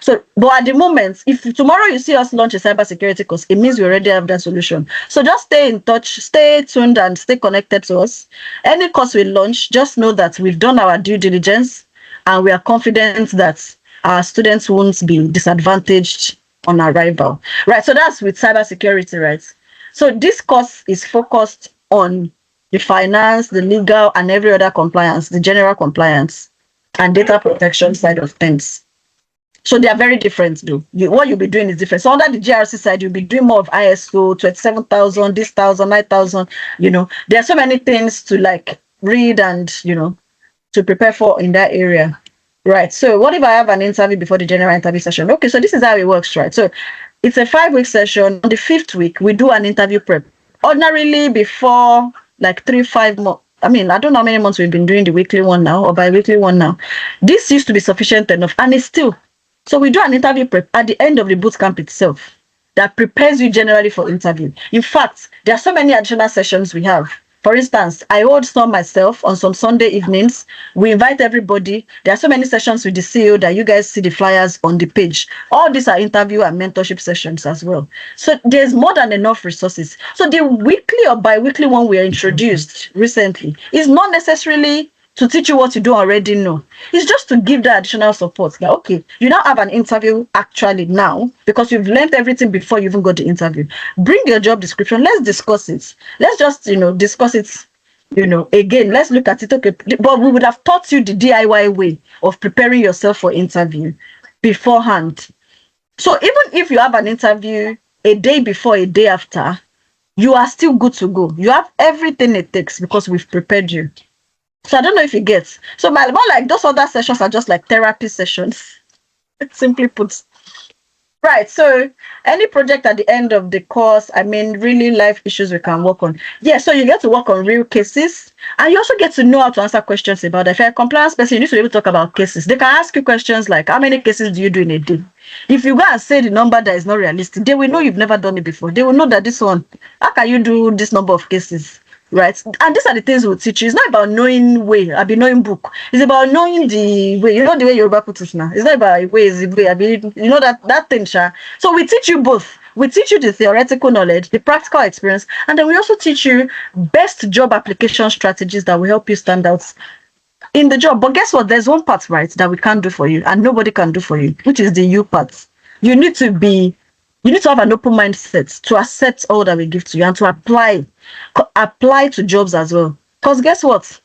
So, but at the moment, if tomorrow you see us launch a cybersecurity course, it means we already have that solution. So just stay in touch, stay tuned, and stay connected to us. Any course we launch, just know that we've done our due diligence, and we are confident that our students won't be disadvantaged on arrival. Right. So that's with cybersecurity, right? So this course is focused on the finance, the legal, and every other compliance, the general compliance, and data protection side of things. So they are very different, though. What you'll be doing is different. So under the GRC side, you'll be doing more of ISO 27,000, this 1,000, 9,000. There are so many things to read and to prepare for in that area. Right. So what if I have an interview before the general interview session? Okay, so this is how it works, right? So it's a 5-week session. On the 5th week, we do an interview prep. Ordinarily, before 3-5 months. I don't know how many months we've been doing the weekly one now or bi-weekly one now. This used to be sufficient enough, and it's still. So we do an interview prep at the end of the bootcamp itself that prepares you generally for interview. In fact, there are so many additional sessions we have. For instance, I hold some myself on some Sunday evenings. We invite everybody. There are so many sessions with the CEO that you guys see the flyers on the page. All these are interview and mentorship sessions as well. So there's more than enough resources. So the weekly or bi-weekly one we introduced recently is not necessarily to teach you what you don't already know. It's just to give that additional support. Okay, you now have an interview actually now because you've learned everything before you even got the interview. Bring your job description. Let's discuss it. Let's just, discuss it, again. Let's look at it. Okay, but we would have taught you the DIY way of preparing yourself for interview beforehand. So even if you have an interview a day before, a day after, you are still good to go. You have everything it takes because we've prepared you. So I don't know if you get. So more like those other sessions are just like therapy sessions, simply put. Right. So any project at the end of the course, really life issues we can work on. Yeah. So you get to work on real cases, and you also get to know how to answer questions about that. If you're a compliance person, you need to be able to talk about cases. They can ask you questions like, how many cases do you do in a day? If you go and say the number that is not realistic, they will know you've never done it before. They will know that this one, how can you do this number of cases? Right. And these are the things we'll teach you. It's not about knowing way, knowing book. It's about knowing the way. The way Yoruba put it now. It's not about ways, the way. That thing, Sha. So we teach you both. We teach you the theoretical knowledge, the practical experience, and then we also teach you best job application strategies that will help you stand out in the job. But guess what? There's one part, right, that we can't do for you, and nobody can do for you, which is the you part. You need to have an open mindset to accept all that we give to you and to apply to jobs as well. Because guess what?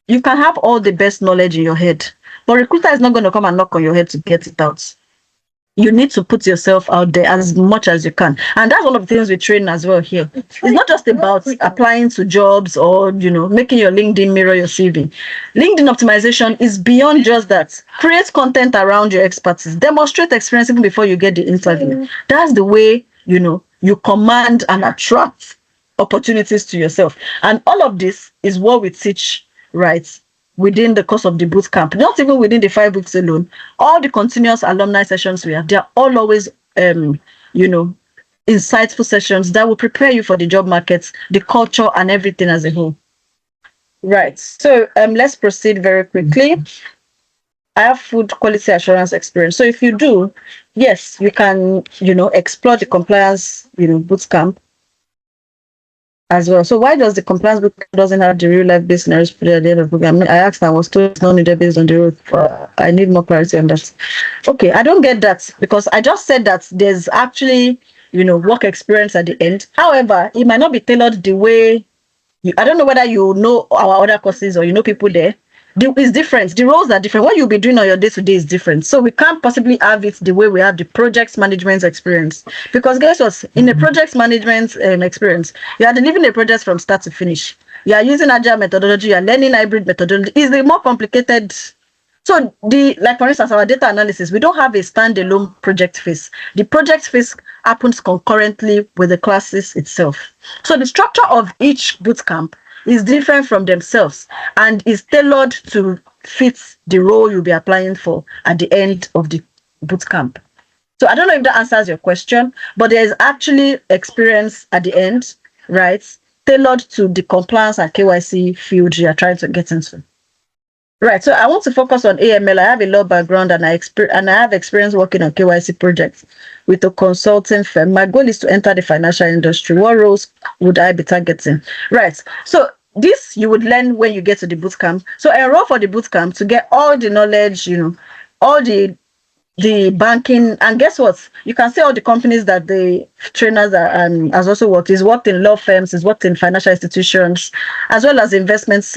You can have all the best knowledge in your head, but recruiter is not going to come and knock on your head to get it out. You need to put yourself out there as much as you can. And that's one of the things we train as well here. It's not just about applying to jobs or, making your LinkedIn mirror your CV. LinkedIn optimization is beyond just that. Create content around your expertise. Demonstrate experience even before you get the interview. That's the way, you command and attract opportunities to yourself. And all of this is what we teach, right, within the course of the boot camp, not even within the 5 weeks alone. All the continuous alumni sessions we have, they are all always, insightful sessions that will prepare you for the job markets, the culture, and everything as a whole. Right. So let's proceed very quickly. I have food quality assurance experience. So if you do, yes, you can, explore the compliance, boot camp as well. So why does the compliance book doesn't have the real life based scenarios put at the end of the program? I asked, I was told it's not needed based on the road. I need more clarity on that. Okay, I don't get that because I just said that there's actually, work experience at the end. However, it might not be tailored the way I don't know whether you know our other courses or you know people there. It's different. The roles are different. What you'll be doing on your day-to-day is different. So we can't possibly have it the way we have the projects management experience. Because guess what? In the projects management experience, you are delivering a project from start to finish. You are using agile methodology, you are learning hybrid methodology. It's the more complicated. So like for instance, our data analysis, we don't have a standalone project phase. The project phase happens concurrently with the classes itself. So the structure of each bootcamp is different from themselves and is tailored to fit the role you'll be applying for at the end of the bootcamp. So I don't know if that answers your question, but there is actually experience at the end, right? Tailored to the compliance and KYC field you are trying to get into. Right. So I want to focus on AML. I have a law background and I have experience working on KYC projects with a consulting firm. My goal is to enter the financial industry. What roles would I be targeting? Right. So this you would learn when you get to the bootcamp. So enroll for the bootcamp to get all the knowledge, all the banking, and guess what? You can see all the companies that the trainers are has also worked. He's worked in law firms, he's worked in financial institutions, as well as investments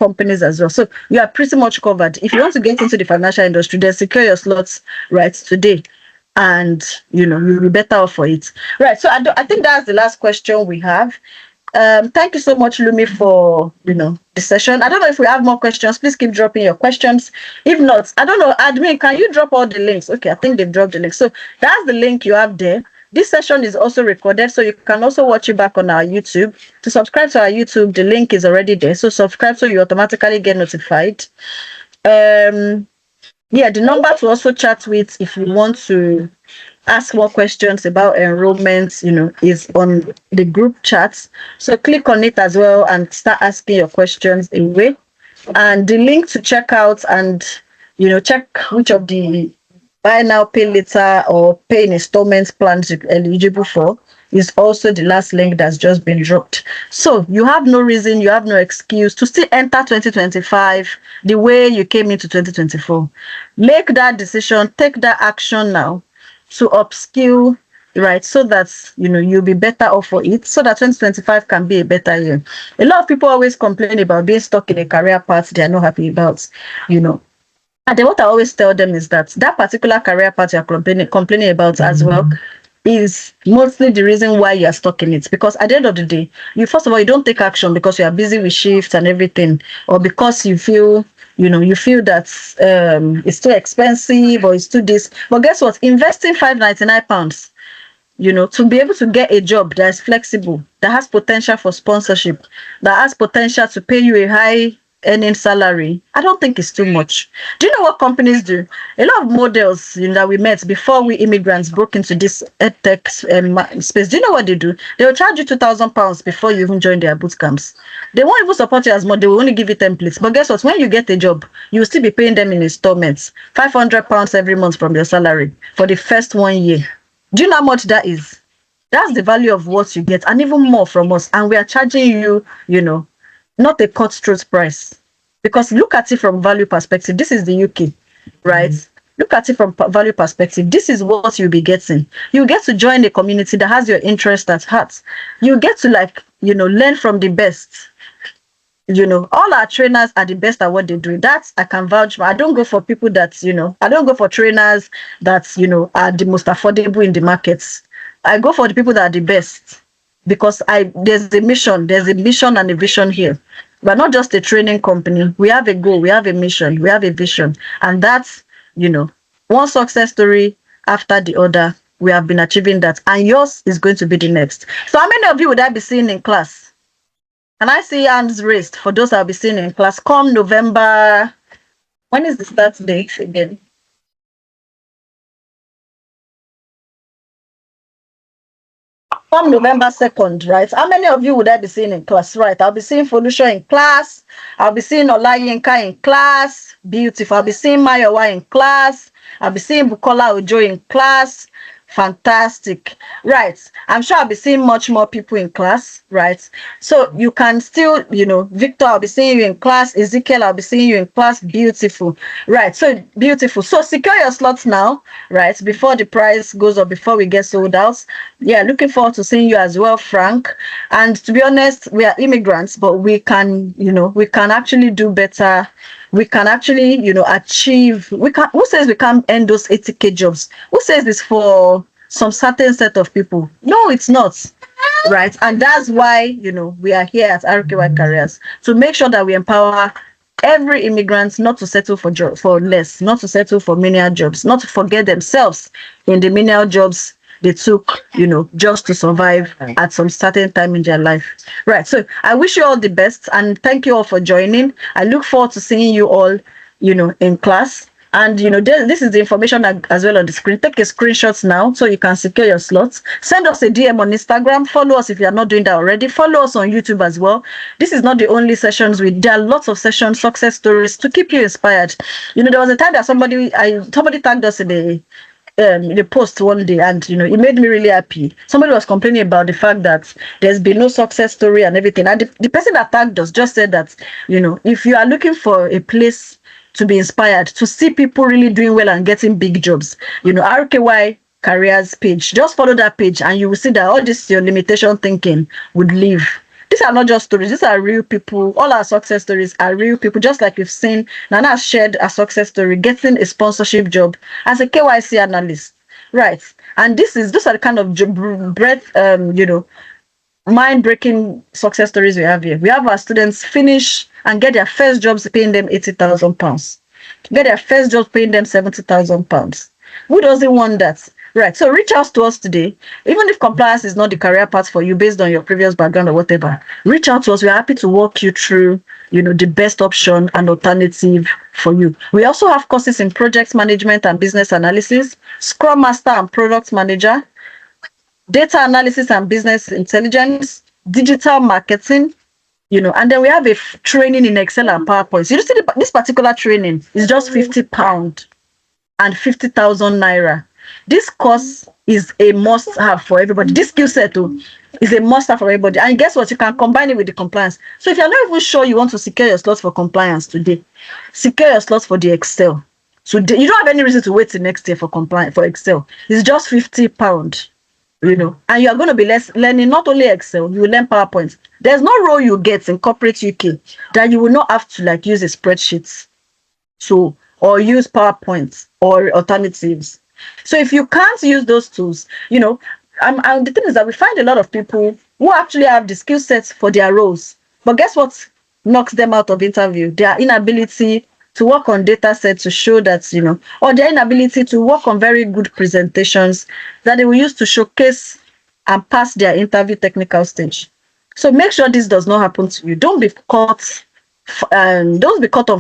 companies as well. So you are pretty much covered. If you want to get into the financial industry, then secure your slots right today, and you'll be better off for it. Right. So I think that's the last question we have. Thank you so much, Lumi, for the session. I don't know if we have more questions. Please keep dropping your questions. If not, I don't know, admin, can you drop all the links? Okay, I think they've dropped the link. So that's the link you have there. This session is also recorded, so you can also watch it back on our YouTube. To subscribe to our YouTube, the link is already there. So subscribe so you automatically get notified. Yeah, the number to also chat with if you want to ask more questions about enrollment, is on the group chat. So click on it as well and start asking your questions away. And the link to check out and check which of the buy now, pay later or pay in installments plans you're eligible for is also the last link that's just been dropped. So you have no reason, you have no excuse to still enter 2025 the way you came into 2024. Make that decision, take that action now to upskill, right? So that you'll be better off for it, so that 2025 can be a better year. A lot of people always complain about being stuck in a career path they are not happy about, And then what I always tell them is that particular career path you're complaining about as well is mostly the reason why you're stuck in it. Because at the end of the day, first of all, you don't take action because you are busy with shifts and everything, or because you feel that it's too expensive or it's too this. But guess what? Investing £599, to be able to get a job that is flexible, that has potential for sponsorship, that has potential to pay you a high earning salary, I don't think it's too much. Do you know what companies do? A lot of models that we met before we immigrants broke into this edtech space, do you know what they do? They will charge you £2,000 before you even join their boot camps. They won't even support you as much. They will only give you templates. But guess what? When you get a job, you will still be paying them in installments, £500 every month from your salary for the first 1 year. Do you know how much that is? That's the value of what you get, and even more from us. And we are charging you, not a cutthroat price. Because look at it from value perspective. This is the UK, right? Look at it from value perspective. This is what you'll be getting. You get to join a community that has your interest at heart. You get to learn from the best. All our trainers are the best at what they do. That I can vouch for. I don't go for people that, I don't go for trainers that, are the most affordable in the markets. I go for the people that are the best. Because there's a mission and a vision here. We're not just a training company. We have a goal, we have a mission, we have a vision. And that's, one success story after the other. We have been achieving that. And yours is going to be the next. So how many of you would I be seeing in class? Can I see hands raised for those I'll be seeing in class come November? When is the start date again? Come November 2nd, right? How many of you would I be seeing in class? Right, I'll be seeing Folusho in class. I'll be seeing Olayinka in class. Beautiful. I'll be seeing Mayowa in class. I'll be seeing Bukola Ojo in class. Fantastic. Right. I'm sure I'll be seeing much more people in class, right? So you can still, Victor, I'll be seeing you in class. Ezekiel, I'll be seeing you in class. Beautiful. Right. So beautiful. So secure your slots now, right? Before the price goes up, before we get sold out. Yeah, looking forward to seeing you as well, Frank. And to be honest, we are immigrants, but we can, we can actually do better we can actually, achieve, who says we can't end those 80K jobs? Who says it's for some certain set of people? No, it's not. Right. And that's why, we are here at RKY Careers to make sure that we empower every immigrant not to settle for less, not to settle for menial jobs, not to forget themselves in the menial jobs they took, just to survive at some certain time in their life. Right. So I wish you all the best and thank you all for joining. I look forward to seeing you all, in class. And this is the information as well on the screen. Take a screenshot now so you can secure your slots. Send us a DM on Instagram. Follow us if you are not doing that already. Follow us on YouTube as well. This is not the only sessions. There are lots of sessions, success stories to keep you inspired. There was a time that somebody tagged us in the post one day, and it made me really happy. Somebody was complaining about the fact that there's been no success story and everything. And the person that tagged us just said that, if you are looking for a place to be inspired, to see people really doing well and getting big jobs, RKY Careers page, just follow that page and you will see that all this your limitation thinking would leave. These are not just stories, these are real people. All our success stories are real people, just like you've seen Nana has shared a success story, getting a sponsorship job as a KYC analyst. Right. And those are the kind of mind-breaking success stories we have here. We have our students finish and get their first jobs paying them £80,000. Get their first jobs paying them £70,000. Who doesn't want that? Right. So reach out to us today. Even if compliance is not the career path for you based on your previous background or whatever, reach out to us. We're happy to walk you through, the best option and alternative for you. We also have courses in project management and business analysis, Scrum Master and Product Manager, data analysis and business intelligence, digital marketing, and then we have a training in Excel and PowerPoint. So you see this particular training is just £50 and 50,000 naira. This course is a must-have for everybody. This skill set is a must-have for everybody. And guess what? You can combine it with the compliance. So if you're not even sure you want to secure your slots for compliance today, secure your slots for the Excel. So you don't have any reason to wait till next year for compliance for Excel. It's just £50. And you are going to be learning not only Excel, you will learn PowerPoint. There's no role you get in corporate UK that you will not have to use a spreadsheet, or use PowerPoint or alternatives. So if you can't use those tools, the thing is that we find a lot of people who actually have the skill sets for their roles, but guess what knocks them out of interview? Their inability to work on data sets to show that, or their inability to work on very good presentations that they will use to showcase and pass their interview technical stage. So make sure this does not happen to you. Don't be caught on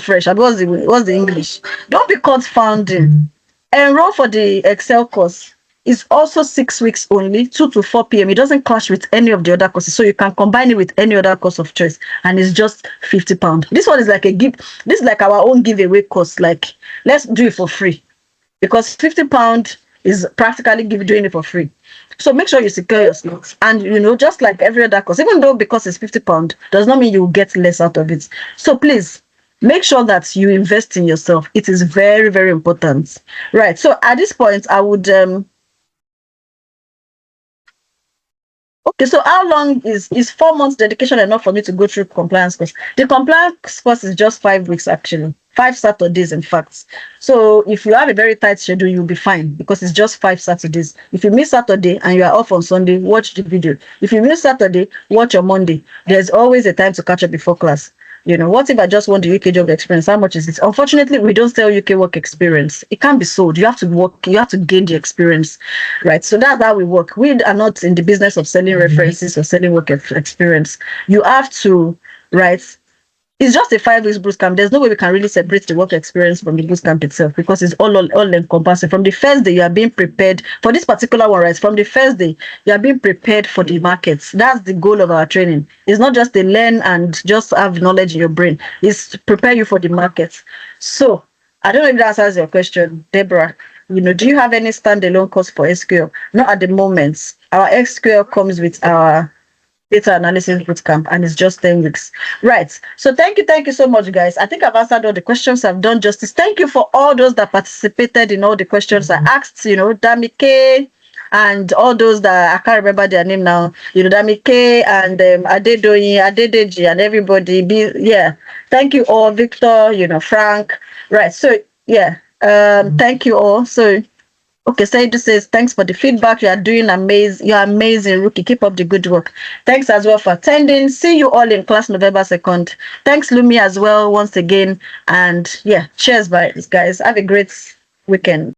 fresh. What's the English? Don't be caught founding. Enroll for the Excel course. It's also 6 weeks only, 2 to 4 p.m. It doesn't clash with any of the other courses, so you can combine it with any other course of choice, and it's just £50. This one is like this is like our own giveaway course. Let's do it for free, because £50 is practically doing it for free. So make sure you secure your slots, and just like every other course, even though because it's £50 does not mean you will get less out of it. So please make sure that you invest in yourself. It is very, very important. Right. So at this point, I would okay, so how long is 4 months dedication enough for me to go through compliance course? The compliance course is just 5 weeks, actually. 5 Saturdays, in fact. So if you have a very tight schedule, you'll be fine, because it's just 5 Saturdays. If you miss Saturday and you are off on Sunday, watch the video. If you miss Saturday, watch on Monday. There's always a time to catch up before class. What if I just want the UK job experience? How much is it? Unfortunately, we don't sell UK work experience. It can't be sold. You have to work. You have to gain the experience, right? So that's how we work. We are not in the business of selling references or selling work experience. You have to, right? It's just a 5 weeks bootcamp. There's no way we can really separate the work experience from the bootcamp itself, because it's all encompassing. From the first day, you are being prepared for this particular one, right? From the first day, you are being prepared for the markets. That's the goal of our training. It's not just to learn and just have knowledge in your brain. It's to prepare you for the markets. So I don't know if that answers your question, Deborah. Do you have any standalone course for SQL? Not at the moment. Our SQL comes with our data analysis bootcamp, and it's just 10 weeks. Right. So thank you so much, guys. I think I've answered all the questions. I've done justice. Thank you for all those that participated in all the questions I asked. Damike, and all those that I can't remember their name now. Damike and Adedoyin, Adedeji, and everybody. Yeah. Thank you all, Victor. Frank. Right. So yeah. Thank you all. So. Okay, Saidu says, thanks for the feedback. You are doing amazing. You're amazing, Rookie. Keep up the good work. Thanks as well for attending. See you all in class November 2nd. Thanks, Lumi, as well, once again. And yeah, cheers, guys. Have a great weekend.